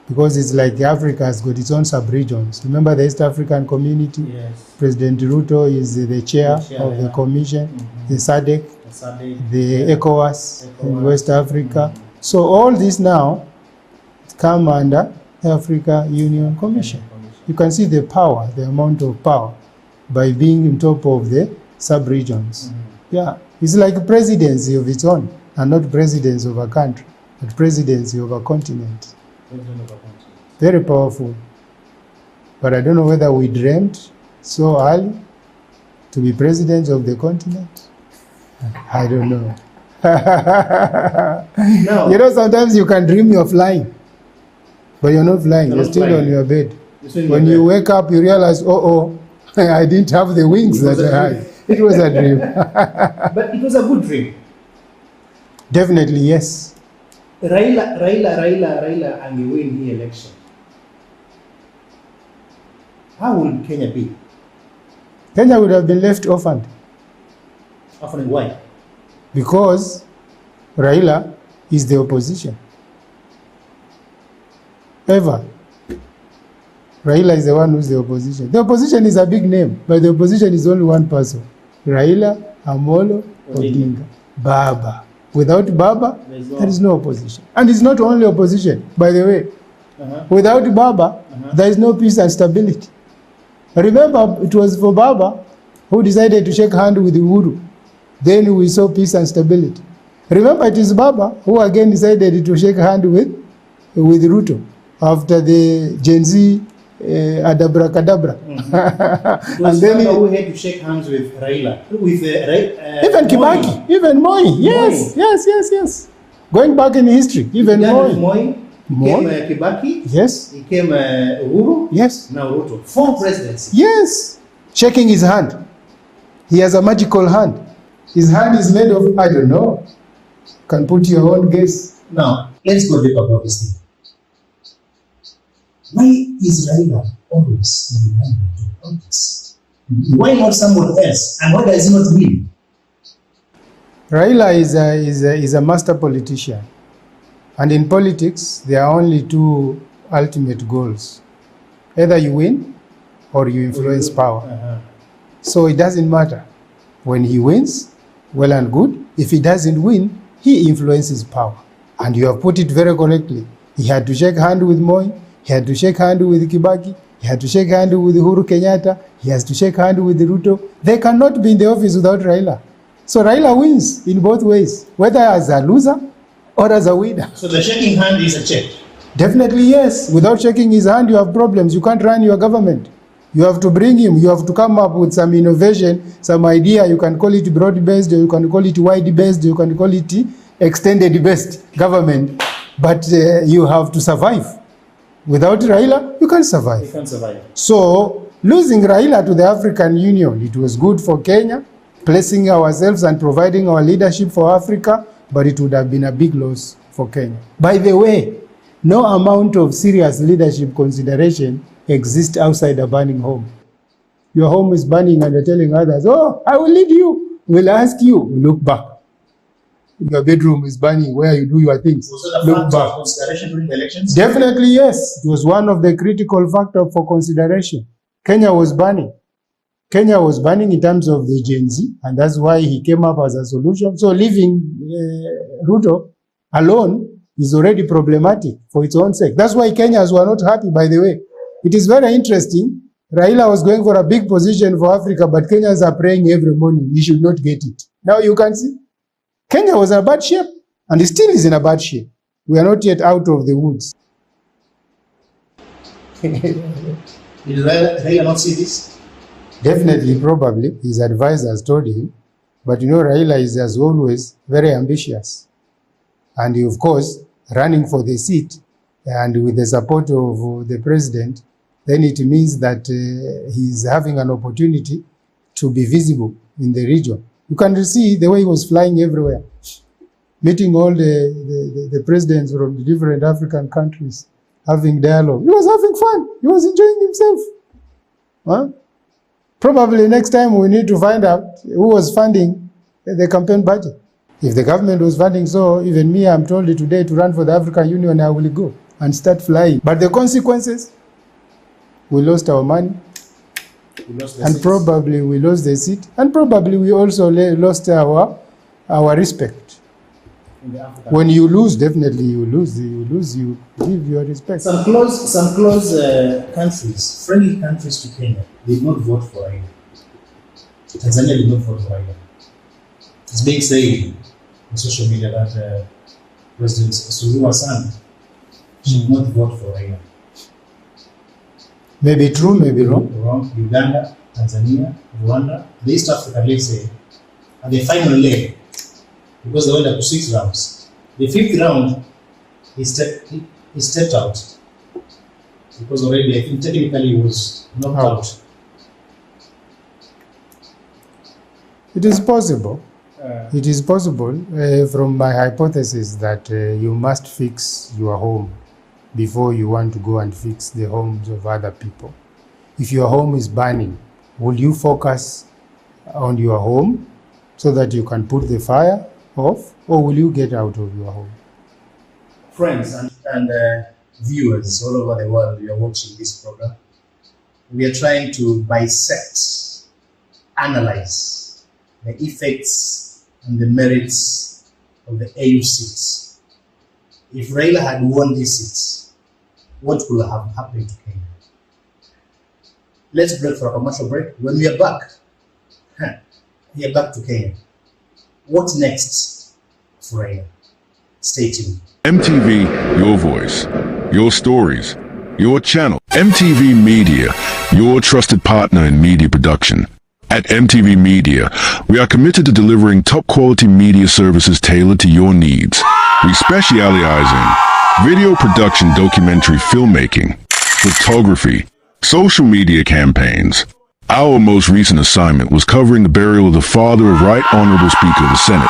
Speaker 3: because it's like Africa has got its own sub-regions. Remember the East African Community?
Speaker 4: Yes.
Speaker 3: President Ruto is the chair of the commission, the SADC, the ECOWAS in West Africa. So all this now come under Africa Union Commission. You can see the power, the amount of power by being on top of the sub-regions. Yeah, it's like presidency of its own, and not presidency of a country, but presidency of a continent. Very powerful. But I don't know whether we dreamt so early to be presidents of the continent. I don't know.
Speaker 4: No.
Speaker 3: You know, sometimes you can dream you're flying, but you're not flying. You're still on your bed. When you wake up, you realize, oh, I didn't have the wings that I had. It was a dream.
Speaker 4: But it was a good dream.
Speaker 3: Definitely, yes.
Speaker 4: Raila angewin the election. How would Kenya be?
Speaker 3: Kenya would have been left orphaned.
Speaker 4: Often why?
Speaker 3: Because Raila is the opposition. Ever. Raila is the one who's the opposition. The opposition is a big name, but the opposition is only one person. Raila Amolo Odinga. Baba. Without Baba, there is no opposition. And it's not only opposition, by the way. Without Baba, there is no peace and stability. Remember, it was for Baba who decided to shake hand with Uhuru. Then we saw peace and stability. Remember, it is Baba who again decided to shake hand with Ruto after the Gen Z Adabracadabra.
Speaker 4: And then who had to shake hands with Raila, with
Speaker 3: even Kibaki, even Moi. Yes. Going back in history, even Moi.
Speaker 4: Became Kibaki.
Speaker 3: Yes.
Speaker 4: Became Uhuru.
Speaker 3: Yes.
Speaker 4: Now Ruto. 4 presidents.
Speaker 3: Yes. Shaking his hand. He has a magical hand. His hand is made of, I don't know. Can put your own guess.
Speaker 4: Now, let's go deep about this thing. Why is Raila always in the limelight of politics? Why not someone else? And why does he not win?
Speaker 3: Raila is a master politician. And in politics, there are only 2 ultimate goals. Either you win or you influence power. So it doesn't matter. When he wins, well and good. If he doesn't win, he influences power. And you have put it very correctly. He had to shake hand with Moi. He had to shake hand with Kibaki. He had to shake hand with Uhuru Kenyatta. He has to shake hand with Ruto. They cannot be in the office without Raila. So Raila wins in both ways, whether as a loser or as a winner.
Speaker 4: So the shaking hand is a check?
Speaker 3: Definitely yes. Without shaking his hand, you have problems. You can't run your government. You have to bring him. You have to come up with some innovation, some idea. You can call it broad-based, or you can call it wide-based, you can call it extended-based government. But you have to survive. Without Raila, you can't survive.
Speaker 4: You can't survive.
Speaker 3: So, losing Raila to the African Union, it was good for Kenya, placing ourselves and providing our leadership for Africa, but it would have been a big loss for Kenya. By the way, no amount of serious leadership consideration exists outside a burning home. Your home is burning and you're telling others, oh, I will lead you. We'll ask you. Look back. Your bedroom is burning where you do your things.
Speaker 4: Was it a
Speaker 3: Look
Speaker 4: factor
Speaker 3: back.
Speaker 4: of consideration during the elections?
Speaker 3: Definitely yes. It was one of the critical factors for consideration. Kenya was burning. Kenya was burning in terms of the Gen Z, and that's why he came up as a solution. So leaving Ruto alone is already problematic for its own sake. That's why Kenyans were not happy, by the way. It is very interesting. Raila was going for a big position for Africa, but Kenyans are praying every morning he should not get it. Now you can see, Kenya was in a bad shape, and it still is in a bad shape. We are not yet out of the woods.
Speaker 4: Did Raila not see this?
Speaker 3: Definitely, probably, his advisors told him. But you know, Raila is, as always, very ambitious. And he, of course, running for the seat, and with the support of the president, then it means that he's having an opportunity to be visible in the region. You can see the way he was flying everywhere. meeting all the presidents from the different African countries, having dialogue. He was having fun. He was enjoying himself. Huh? Probably next time we need to find out who was funding the campaign budget. If the government was funding, so even me, I'm told today to run for the African Union, I will go and start flying. But the consequences, we lost our money, and probably we lost the seat, and probably we also lost our respect. When you lose, definitely you lose. You give your respect.
Speaker 4: Some close countries, friendly countries to Kenya, did not vote for Raila. Tanzania did not vote for Raila. It's being said on social media that President Suluhu Hassan should not vote for Raila.
Speaker 3: Maybe true, maybe wrong.
Speaker 4: Uganda, Tanzania, Rwanda, the East Africa, let's say, at the final leg, because they went up to 6 rounds. The 5th round, he stepped out. Because already, I think technically he was knocked out.
Speaker 3: It is possible. It is possible from my hypothesis that you must fix your home before you want to go and fix the homes of other people. If your home is burning, will you focus on your home so that you can put the fire off, or will you get out of your home?
Speaker 4: Friends and viewers all over the world, you are watching this program. We are trying to dissect, analyze the effects and the merits of the AU seats. If Raila had won these seats, what would have happened to Kenya? Let's break for a commercial break. When we are back, we are back to Kenya. What's next for Raila? Stay tuned.
Speaker 1: MTV, your voice, your stories, your channel. MTV Media, your trusted partner in media production. At MTV Media, we are committed to delivering top quality media services tailored to your needs. We specialize in video production, documentary filmmaking, photography, social media campaigns. Our most recent assignment was covering the burial of the father of Right Honorable Speaker of the Senate,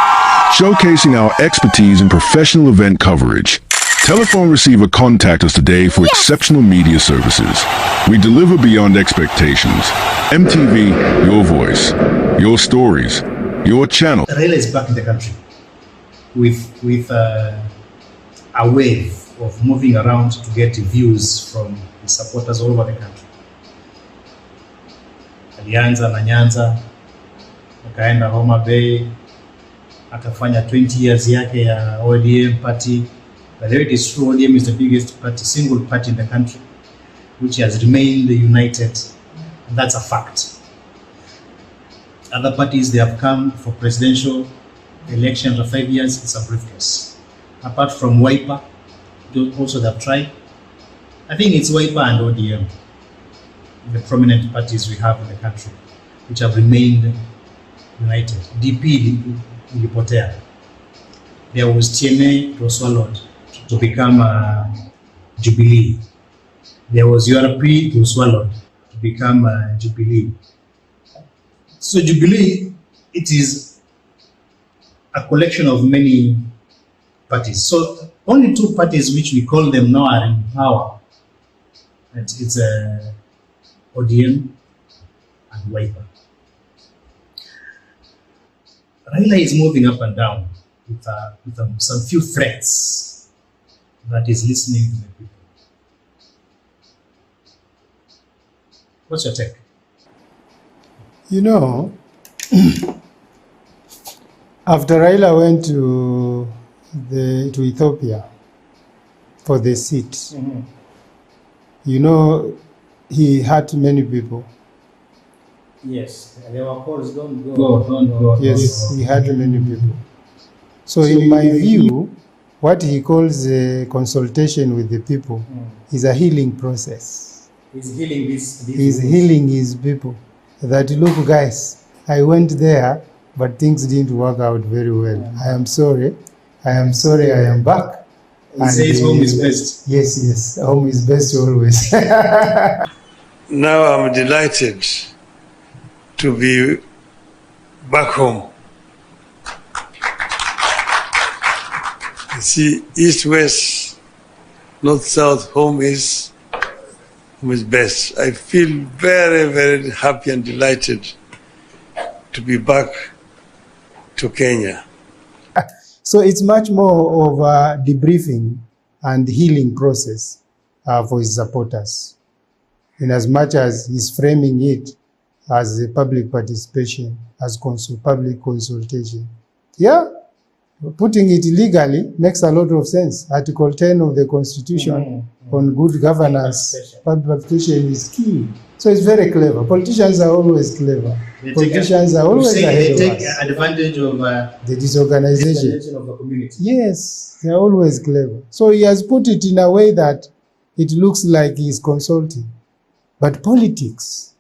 Speaker 1: showcasing our expertise in professional event coverage. Telephone receiver, contact us today for exceptional media services. We deliver beyond expectations. MTV, your voice, your stories, your channel.
Speaker 4: Raila is back in the country with a wave of moving around to get views from his supporters all over the country. Alianza na Nyanza, akaenda Homa Bay, akafanya 20 years yake ya ODM party. But it is true, ODM is the biggest party, single party in the country, which has remained united. And that's a fact. Other parties, they have come for presidential elections for 5 years. It's a briefcase. Apart from Wiper, also they have tried. I think it's Wiper and ODM, the prominent parties we have in the country, which have remained united. DP ilipotea. There was TNA, it was swallowed to become Jubilee. There was URP, it was swallowed to become Jubilee. So Jubilee, it is a collection of many parties. So only 2 parties which we call them now are in power. It's ODM and Wiper. Raila is moving up and down with some few threats that is listening to the people. What's your take?
Speaker 3: You know, after Raila went to Ethiopia for the seat, you know, he hurt many people.
Speaker 4: Yes, there were calls, don't go.
Speaker 3: Yes, he hurt many people. So in my view, what he calls a consultation with the people is a healing process.
Speaker 4: He's healing
Speaker 3: He's healing his people. That, look guys, I went there, but things didn't work out very well. I am sorry, I am back.
Speaker 4: He says home is best.
Speaker 3: Yes, home is best always.
Speaker 5: Now I'm delighted to be back home. See, east, west, north, south, home is best. I feel very, very happy and delighted to be back to Kenya.
Speaker 6: So it's much more of a debriefing and healing process for his supporters, in as much as he's framing it as a public participation, as public consultation. Yeah, putting it legally makes a lot of sense. Article 10 of the Constitution on good governance, public participation is key. So it's very clever. Politicians are always clever. Politicians are always ahead of us.
Speaker 4: They take advantage of
Speaker 6: the disorganization
Speaker 4: of the community.
Speaker 6: Yes, they're always clever. So he has put it in a way that it looks like he's consulting. But politics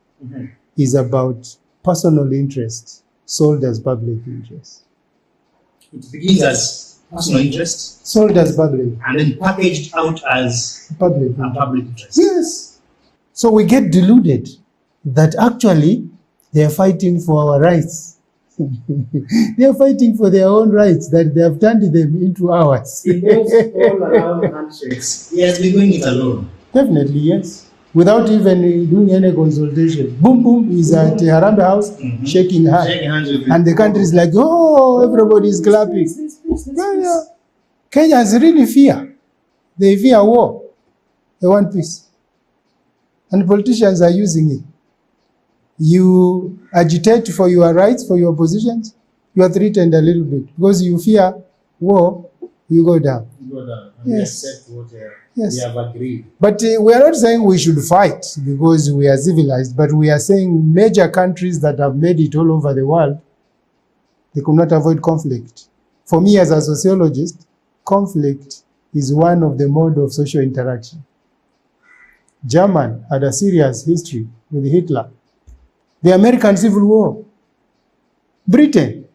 Speaker 6: is about personal interest sold as public interest.
Speaker 4: It begins as personal interest,
Speaker 6: sold as public,
Speaker 4: and then packaged out as
Speaker 6: public
Speaker 4: interest.
Speaker 6: Yes. So we get deluded that actually they are fighting for our rights. They are fighting for their own rights, that they have turned them into ours.
Speaker 4: It goes all around handshakes. He has been doing it alone.
Speaker 6: Definitely, yes. Without even doing any consultation. Boom, boom, he's at Harambe House, shaking hands.
Speaker 4: Shaking hands with
Speaker 6: And the country is like, oh, everybody is clapping. Yeah. Kenyans really fear. They fear war. They want peace. And politicians are using it. You agitate for your rights, for your positions, you are threatened a little bit. Because you fear war, you go down.
Speaker 4: You go down. And
Speaker 6: Yes.
Speaker 4: we accept what
Speaker 6: Yes.
Speaker 4: we have agreed.
Speaker 6: But we are not saying we should fight because we are civilized, but we are saying major countries that have made it all over the world, they could not avoid conflict. For me as a sociologist, conflict is one of the modes of social interaction. German had a serious history with Hitler. The American Civil War. Britain,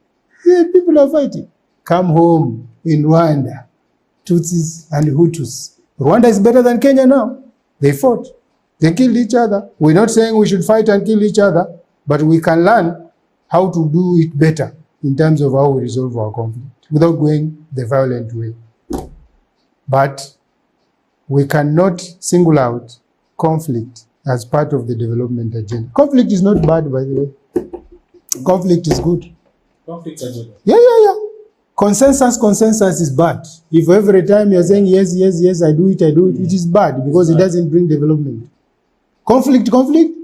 Speaker 6: people are fighting. Come home in Rwanda, Tutsis and Hutus. Rwanda is better than Kenya now. They fought. They killed each other. We're not saying we should fight and kill each other, but we can learn how to do it better in terms of how we resolve our conflict without going the violent way. But we cannot single out conflict as part of the development agenda. Conflict is not bad, by the way. Conflict is good.
Speaker 4: Conflicts are good.
Speaker 6: Yeah. Consensus is bad. If every time you're saying yes, I do it, it is bad because it doesn't bring development. Conflict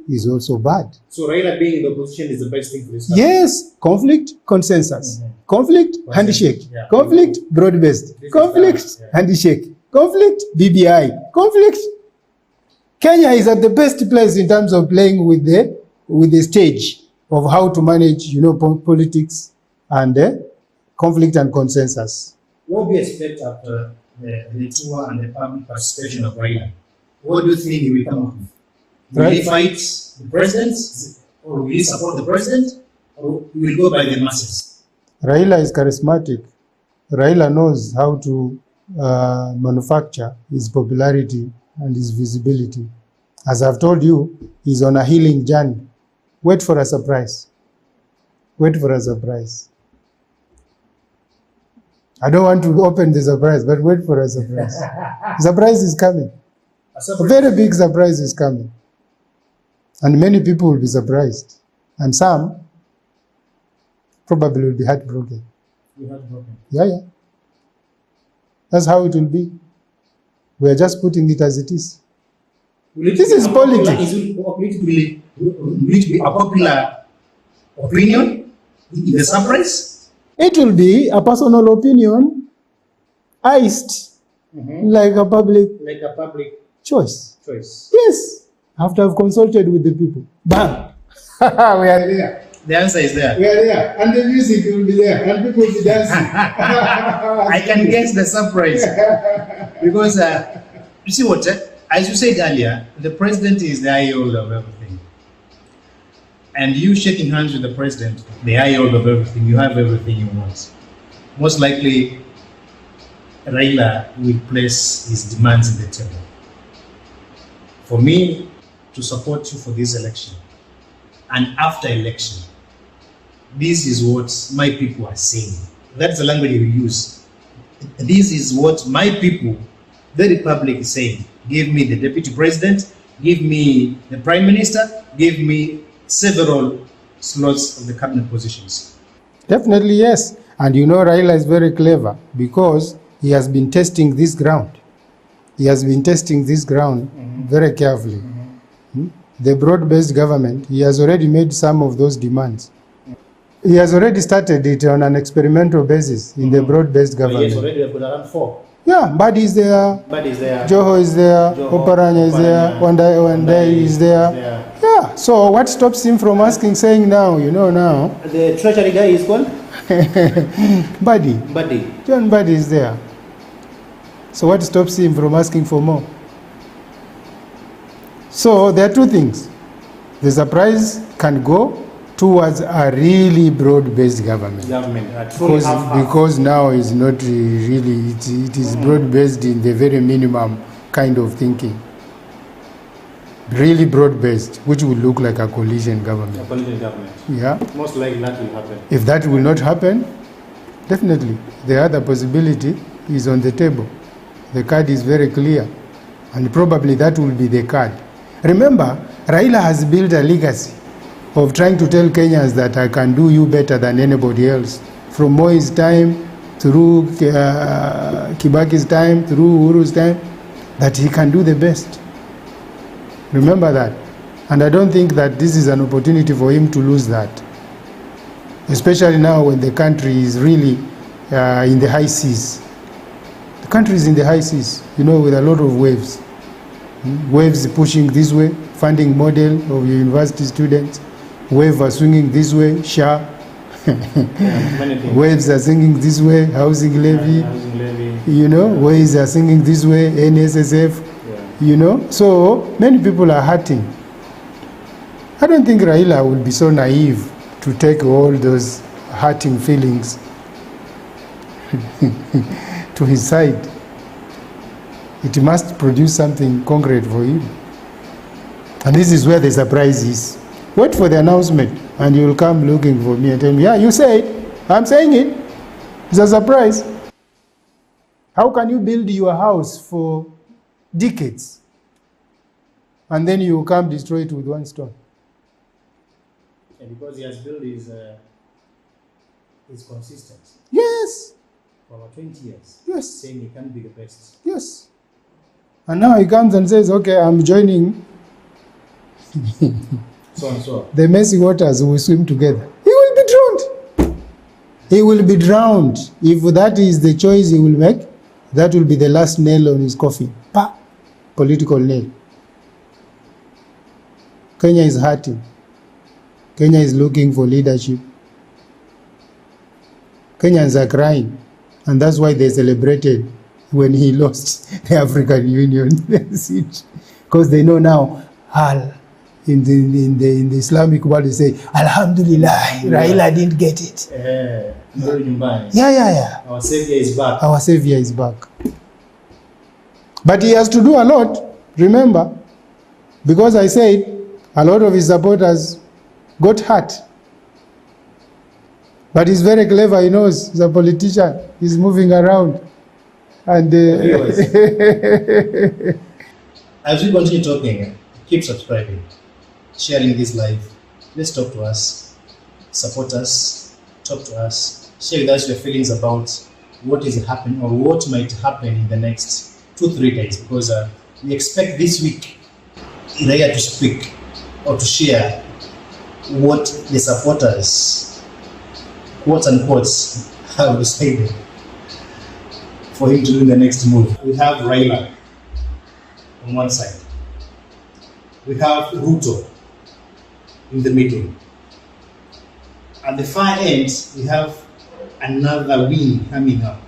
Speaker 6: is also bad.
Speaker 4: So Raila being in the opposition is the best thing for this country.
Speaker 6: Yes, conflict, consensus. Conflict, handshake.
Speaker 4: Yeah.
Speaker 6: Conflict, broad-based. Conflict, handshake. Conflict, BBI. Conflict. Kenya is at the best place in terms of playing with the stage of how to manage, politics and conflict and consensus.
Speaker 4: What do you expect after the tour and the public participation of Raila? What do you think he will come up with? Will he fight the president, or will he support the president, or will he go by the masses?
Speaker 6: Raila is charismatic. Raila knows how to manufacture his popularity and his visibility. As I've told you, he's on a healing journey. Wait for a surprise. Wait for a surprise. I don't want to open the surprise, but wait for a surprise. Surprise is coming. A very big surprise is coming. And many people will be surprised. And some probably will be heartbroken.
Speaker 4: You're heartbroken.
Speaker 6: Yeah. That's how it will be. We are just putting it as it is. This is politics.
Speaker 4: Will it be a popular opinion in the surprise?
Speaker 6: It will be a personal opinion, iced, like a public choice. Yes, after I've consulted with the people. Bam! We are there.
Speaker 4: The answer is there.
Speaker 6: We are there. And the music will be there. And people will be dancing.
Speaker 4: I can guess the surprise. Because, you see what, as you said earlier, the president is the eye-old of everything. And you shaking hands with the president, the eye-old of everything, you have everything you want. Most likely, Raila will place his demands on the table. For me to support you for this election, and after election, this is what my people are saying. That's the language we use. this is what my people, the Republic, is saying. Give me the deputy president, give me the prime minister, give me several slots of the cabinet positions.
Speaker 6: Definitely, yes. And you know, Raila is very clever because he has been testing this ground. He has been testing this ground very carefully. The broad-based government, he has already made some of those demands. He has already started it on an experimental basis in the broad-based government.
Speaker 4: Yes, already put around 4.
Speaker 6: Yeah, Mbadi is there, Joho is there, Oparanya is there, Wandai is there. Yeah, so what stops him from asking, saying now, you know now?
Speaker 4: The treasury guy is called?
Speaker 6: Mbadi. John Mbadi is there. So what stops him from asking for more? So there are two things. The surprise can go towards a really broad-based government. Because now it's not really, it is broad-based in the very minimum kind of thinking. Really broad-based, which will look like a coalition government.
Speaker 4: A coalition government.
Speaker 6: Yeah.
Speaker 4: Most likely that will happen.
Speaker 6: If that will not happen, definitely the other possibility is on the table. The card is very clear, and probably that will be the card. Remember, Raila has built a legacy of trying to tell Kenyans that I can do you better than anybody else. From Moi's time, through Kibaki's time, through Uhuru's time, that he can do the best. Remember that. And I don't think that this is an opportunity for him to lose that. Especially now when the country is really in the high seas. The country is in the high seas, you know, with a lot of waves. Waves pushing this way, funding model of university students. Waves are swinging this way, SHA. Waves are swinging this way, housing levy. You know, waves are swinging this way, NSSF. You know, so many people are hurting. I don't think Raila will be so naive to take all those hurting feelings to his side. It must produce something concrete for him. And this is where the surprise is. Wait for the announcement and you'll come looking for me and tell me, yeah, you say it. I'm saying it. It's a surprise. How can you build your house for decades and then you come destroy it with one stone?
Speaker 4: And because he has built his consistency.
Speaker 6: Yes.
Speaker 4: For about 20 years.
Speaker 6: Yes.
Speaker 4: Saying he can be the best.
Speaker 6: Yes. And now he comes and says, okay, I'm joining
Speaker 4: so and so.
Speaker 6: The messy waters will swim together. He will be drowned. He will be drowned. If that is the choice he will make, that will be the last nail on his coffin. Pa! Political nail. Kenya is hurting. Kenya is looking for leadership. Kenyans are crying. And that's why they celebrated when he lost the African Union seat. Because they know now, in the Islamic world, they say, Alhamdulillah, Raila didn't get it. Yeah.
Speaker 4: Our savior is back.
Speaker 6: Our savior is back. But he has to do a lot, remember, because I said a lot of his supporters got hurt. But he's very clever, he knows, he's a politician, he's moving around. And
Speaker 4: as we continue talking, keep subscribing, sharing this live. Let's talk to us, support us, talk to us, share with us your feelings about what is happening or what might happen in the next 2-3 days, because we expect this week Iraya to speak or to share what the supporters, quotes and quotes, have decided for him to do the next move. We have Raila on one side. We have Ruto in the middle. At the far end, we have another wing coming up.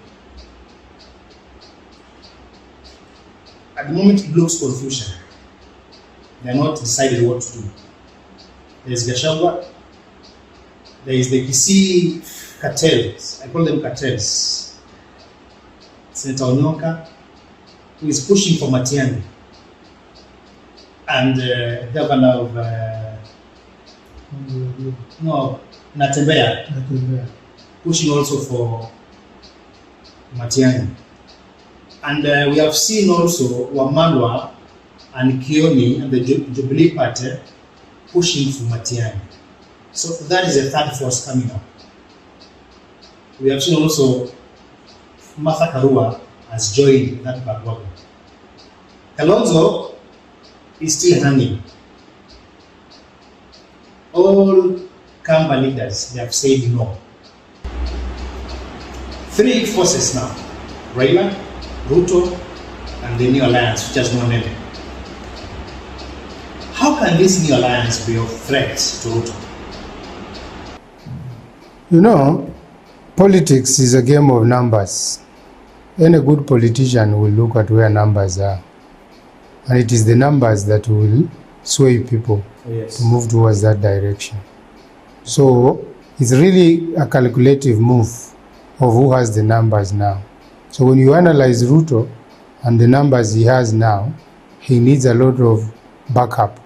Speaker 4: At the moment, it looks confusion. They are not decided what to do. There is Gachagua. There is the Kisii cartels. I call them cartels. Senator Onyoka, who is pushing for Matiang'i, and governor of Natembeya, pushing also for Matiang'i. And we have seen also Wamalwa and Kioni and the Jubilee Party pushing for Matiang'i. So that is a third force coming up. We have seen also Martha Karua has joined that bandwagon. Kalonzo is still hanging. All Kamba leaders, they have said no. Three forces now: Raila, Ruto, and the new alliance, which has no name. How can this new alliance be of threat to Ruto?
Speaker 6: You know, politics is a game of numbers. Any good politician will look at where numbers are. And it is the numbers that will sway people to move towards that direction. So it's really a calculative move of who has the numbers now. So when you analyze Ruto and the numbers he has now, he needs a lot of backup.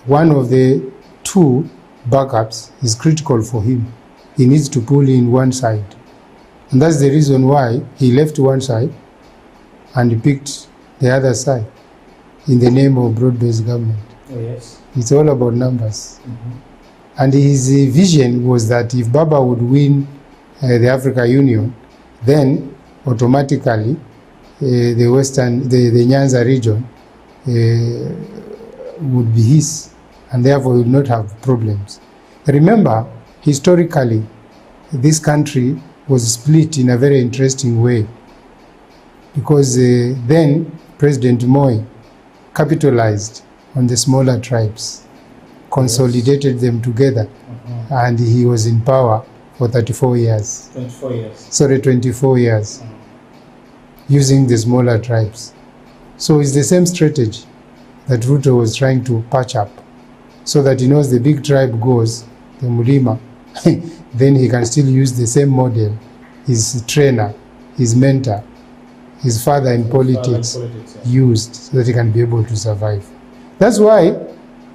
Speaker 6: One of the two backups is critical for him. He needs to pull in one side. And that's the reason why he left one side and he picked the other side in the name of broad-based government.
Speaker 4: Oh, yes.
Speaker 6: It's all about numbers. And his vision was that if Baba would win the Africa Union, then automatically the Nyanza region would be his, and therefore he would not have problems. Remember, historically, this country was split in a very interesting way, because then President Moi capitalized on the smaller tribes, consolidated them together, and he was in power for 34 years.
Speaker 4: 24 years.
Speaker 6: Sorry, 24 years, using the smaller tribes. So it's the same strategy that Ruto was trying to patch up, so that he knows the big tribe goes, the Mulima, then he can still use the same model, his trainer, his mentor, his father in politics, used, so that he can be able to survive. That's why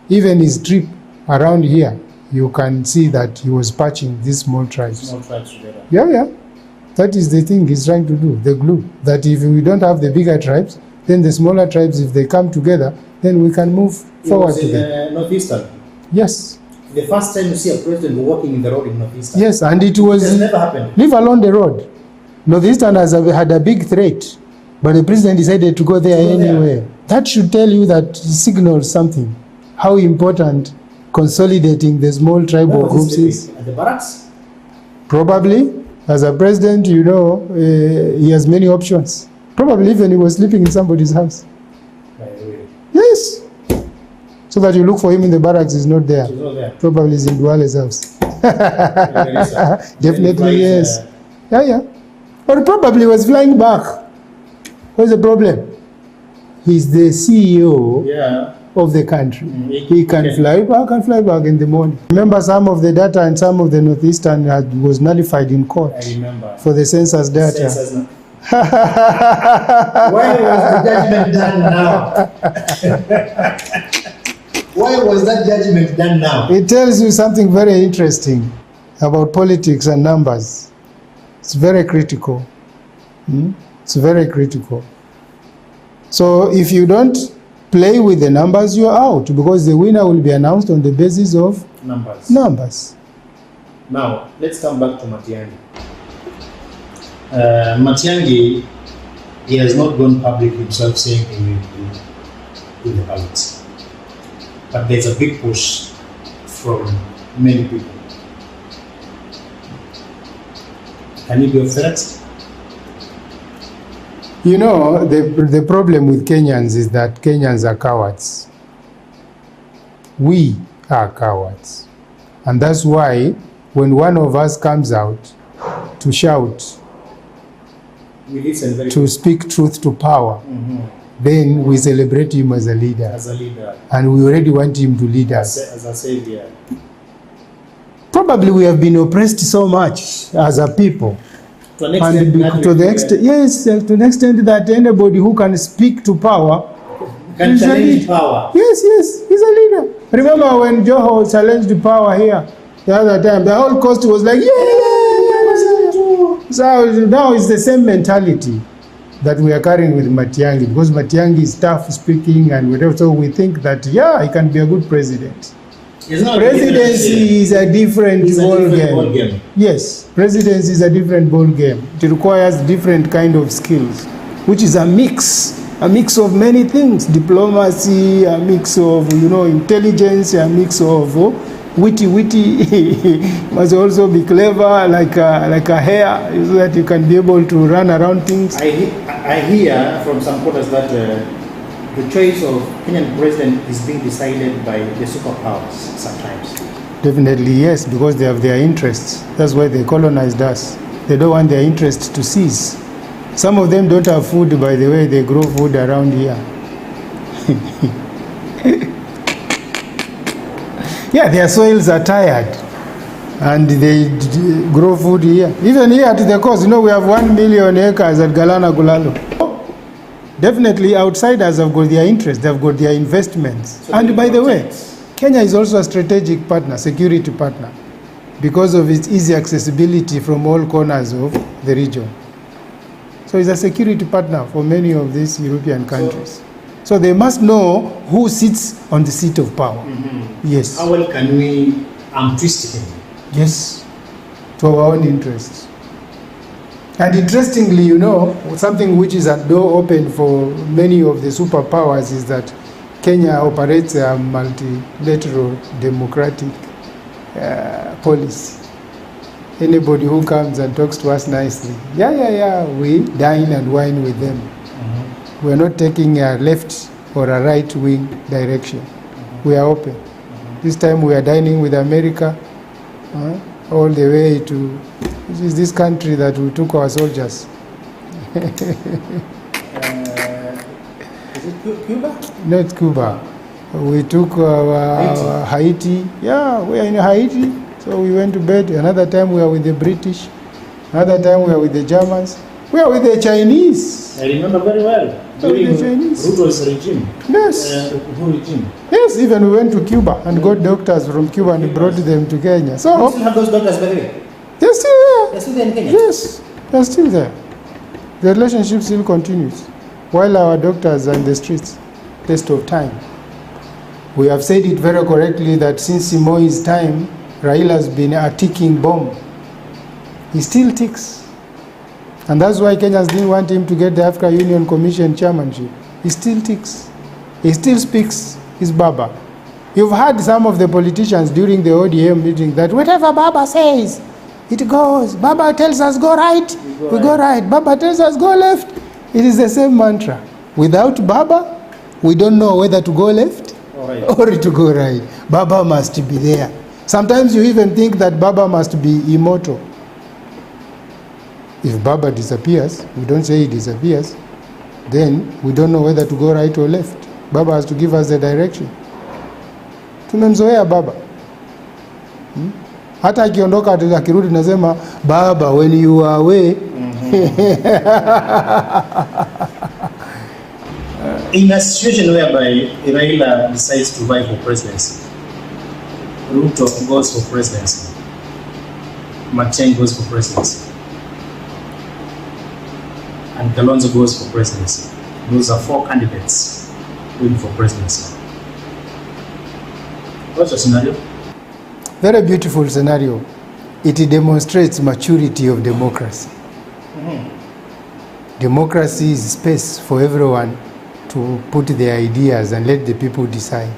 Speaker 6: even his trip around here, you can see that he was patching these small tribes.
Speaker 4: Small tribes together.
Speaker 6: Yeah. That is the thing he's trying to do, the glue. That if we don't have the bigger tribes, then the smaller tribes, if they come together, then we can move forward together.
Speaker 4: In Northeastern?
Speaker 6: Yes.
Speaker 4: The first time you see a president walking in the road in Northeastern?
Speaker 6: Yes, and it was...
Speaker 4: It has never happened.
Speaker 6: Leave alone the road. Northeastern had a big threat, but the president decided to go there anyway. That should tell you that signals something, how important consolidating the small tribal groups is.
Speaker 4: At the barracks?
Speaker 6: Probably. As a president, you know, he has many options. Probably even he was sleeping in somebody's house.
Speaker 4: Really?
Speaker 6: Yes. So that you look for him in the barracks, he's not there.
Speaker 4: He's not there.
Speaker 6: Probably he's in Duale's house. Definitely, yes. Yeah. Or probably was flying back. What's the problem? He's the CEO of the country. He can fly back and fly back in the morning. Remember, some of the data and some of the Northeastern was nullified in court.
Speaker 4: I remember.
Speaker 6: For the census data.
Speaker 4: Why was the judgment done now? Why was that judgment done now?
Speaker 6: It tells you something very interesting about politics and numbers. It's very critical. It's very critical. So if you don't play with the numbers, you're out, because the winner will be announced on the basis of numbers.
Speaker 4: Now, let's come back to Matiang'i. Matiang'i, he has not gone public himself saying he will do the ballots. But there's a big push from many people. Can it be of threat?
Speaker 6: You know, the problem with Kenyans is that Kenyans are cowards. We are cowards. And that's why when one of us comes out to shout, to speak truth to power, then we celebrate him as a leader. And we already want him to lead us.
Speaker 4: As a savior.
Speaker 6: Probably we have been oppressed so much as a people.
Speaker 4: To the
Speaker 6: extent that anybody who can speak to power
Speaker 4: can challenge power.
Speaker 6: Yes, he's a leader. Remember when Joho challenged power here the other time, the whole coast was like, So now it's the same mentality that we are carrying with Matiang'i, because Matiang'i is tough speaking and whatever, so we think that, yeah, he can be a good president. Presidency is a different ball game. Yes, presidency is a different ball game. It requires different kind of skills, which is a mix of many things: diplomacy, a mix of intelligence, a mix of witty. Must also be clever, like a hare, so that you can be able to run around things.
Speaker 4: I hear from some quarters that the choice of Kenyan president is being decided by the superpowers sometimes.
Speaker 6: Definitely yes, because they have their interests. That's why they colonized us. They don't want their interests to cease. Some of them don't have food, by the way. They grow food around here. Yeah, their soils are tired and they grow food here. Even here at the coast, we have 1 million acres at Galana Gulalo. Definitely outsiders have got their interests, they've got their investments. So and by the way, Kenya is also a strategic partner, security partner, because of its easy accessibility from all corners of the region. So it's a security partner for many of these European countries. So they must know who sits on the seat of power. Yes.
Speaker 4: How well can we twist him?
Speaker 6: Yes, to our own interests. And interestingly, something which is a door open for many of the superpowers is that Kenya operates a multilateral democratic policy. Anybody who comes and talks to us nicely, we dine and wine with them. We are not taking a left or a right wing direction. We are open. This time we are dining with America, all the way to this country that we took our soldiers.
Speaker 4: Is it Cuba?
Speaker 6: Not Cuba. We took our Haiti. Yeah, we are in Haiti. So we went to bed. Another time we are with the British. Another time we are with the Germans. We are with the Chinese.
Speaker 4: I remember very well. During Ruto's regime.
Speaker 6: Yes.
Speaker 4: Who regime?
Speaker 6: Yes, even we went to Cuba and got doctors from Cuba and brought them to Kenya. So
Speaker 4: you still have those doctors, by the way?
Speaker 6: They're still there.
Speaker 4: They're still there in Kenya?
Speaker 6: Yes, they're still there. The relationship still continues. While our doctors are in the streets, test of time. We have said it very correctly that since Moi's time, Raila has been a ticking bomb. He still ticks. And that's why Kenyans didn't want him to get the Africa Union Commission chairmanship. He still ticks. He still speaks his Baba. You've heard some of the politicians during the ODM meeting that whatever Baba says, it goes. Baba tells us go right, we go right. Baba tells us go left. It is the same mantra. Without Baba, we don't know whether to go left or to go right. Baba must be there. Sometimes you even think that Baba must be immortal. If Baba disappears, we don't say he disappears, then we don't know whether to go right or left. Baba has to give us the direction. Tumemzoea Baba. Hata akiondoka akirudi nasema Baba, when you are away.
Speaker 4: In a situation whereby Raila decides to vie for presidency, Ruto goes for presidency, Matiang'i goes for presidency, and Kalonzo goes for presidency. Those are 4 candidates going for presidency. What's your scenario?
Speaker 6: Very beautiful scenario. It demonstrates maturity of democracy. Democracy is space for everyone to put their ideas and let the people decide.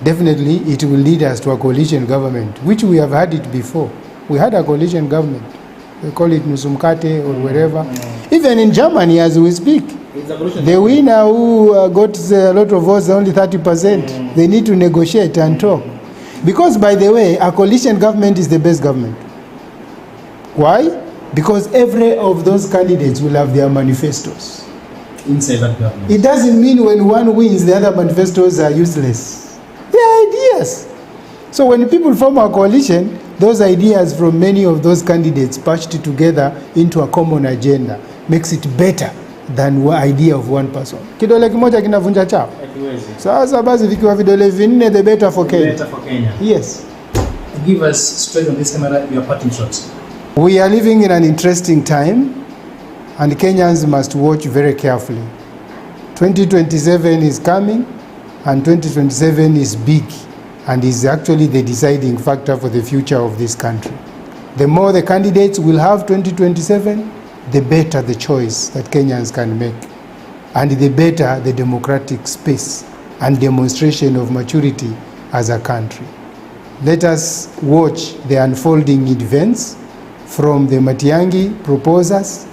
Speaker 6: Definitely, it will lead us to a coalition government, which we have had it before. We had a coalition government. They call it Nusumkate or wherever. Even in Germany, as we speak, the winner who got a lot of votes, only 30%, they need to negotiate and talk. Because, by the way, a coalition government is the best government. Why? Because every of those candidates will have their manifestos.
Speaker 4: Inside that government.
Speaker 6: It doesn't mean when one wins, the other manifestos are useless. They are ideas. So when people form a coalition, those ideas from many of those candidates patched together into a common agenda makes it better than one idea of one person. Kidole kimoja kinavunja chao. Sasa basi vikiwa vidole vinne, the better for Kenya.
Speaker 4: Better for Kenya.
Speaker 6: Yes.
Speaker 4: Give us straight on this camera your parting shots.
Speaker 6: We are living in an interesting time, and Kenyans must watch very carefully. 2027 is coming, and 2027 is big, and is actually the deciding factor for the future of this country. The more the candidates will have 2027, the better the choice that Kenyans can make, and the better the democratic space and demonstration of maturity as a country. Let us watch the unfolding events from the Matiang'i proposers,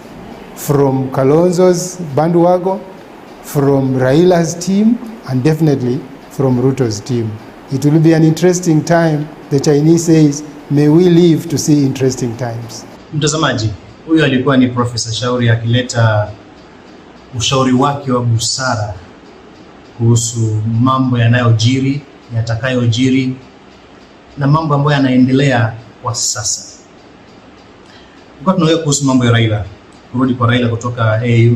Speaker 6: from Kalonzo's bandwagon, from Raila's team, and definitely from Ruto's team. It will be an interesting time. The Chinese says, may we live to see interesting times.
Speaker 4: Mtazamaji, huyo alikuwa ni Profesa Shauri akileta ushauri wake wa busara kuhusu mambo yanayojiri, yatakayojiri na mambo ambayo yanaendelea kwa sasa. Kwa tunaongea kuhusu mambo ya Raila, kurudi kwa Raila kutoka AU,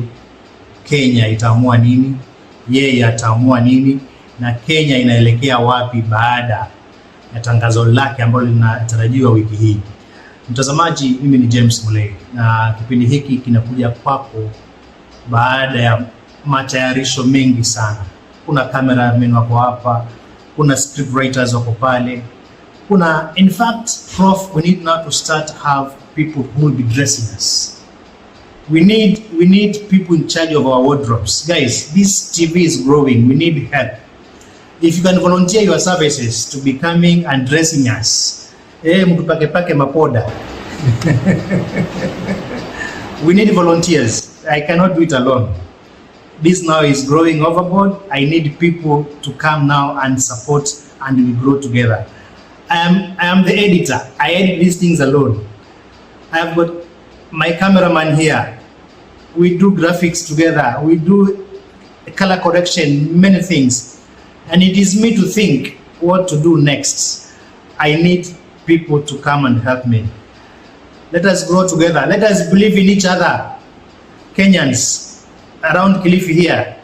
Speaker 4: Kenya itaamua nini, yeye ataamua nini, na Kenya inaelekea wapi baada ya tangazo lake ambalo linatarajiwa wiki hii. Mtazamaji, mimi ni James Mulei na kipindi hiki kinakuja kwako baada ya matayarisho mengi sana. Kuna cameramen wako hapa, kuna script writers wako pale, kuna in fact Prof, we need now to start have people who will be dressing us. We need people in charge of our wardrobes. Guys, this TV is growing. We need help. If you can volunteer your services to be coming and dressing us, mtupake mapoda. We need volunteers. I cannot do it alone. This now is growing overboard. I need people to come now and support, and we grow together. I am the editor. I edit these things alone. I have got my cameraman here. We do graphics together. We do color correction, many things. And it is me to think what to do next. I need people to come and help me. Let us grow together. Let us believe in each other. Kenyans around Kilifi here,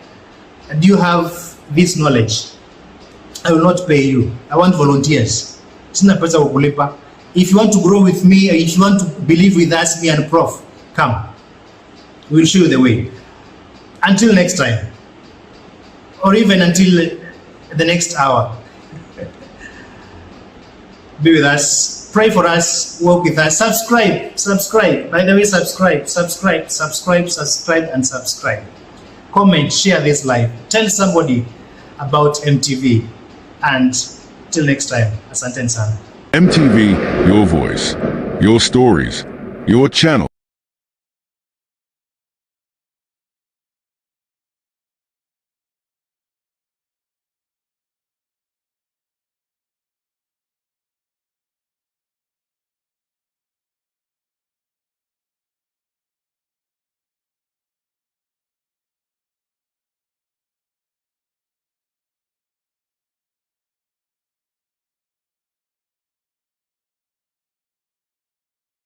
Speaker 4: do you have this knowledge? I will not pay you. I want volunteers. Sina pesa kukulipa. If you want to grow with me, if you want to believe with us, me and Prof, come. We'll show you the way. Until next time, or even until the next hour. Be with us, pray for us, work with us, subscribe. By the way, subscribe, and subscribe. Comment, share this live. Tell somebody about MTV. And till next time, asante sana.
Speaker 1: MTV, your voice, your stories, your channel.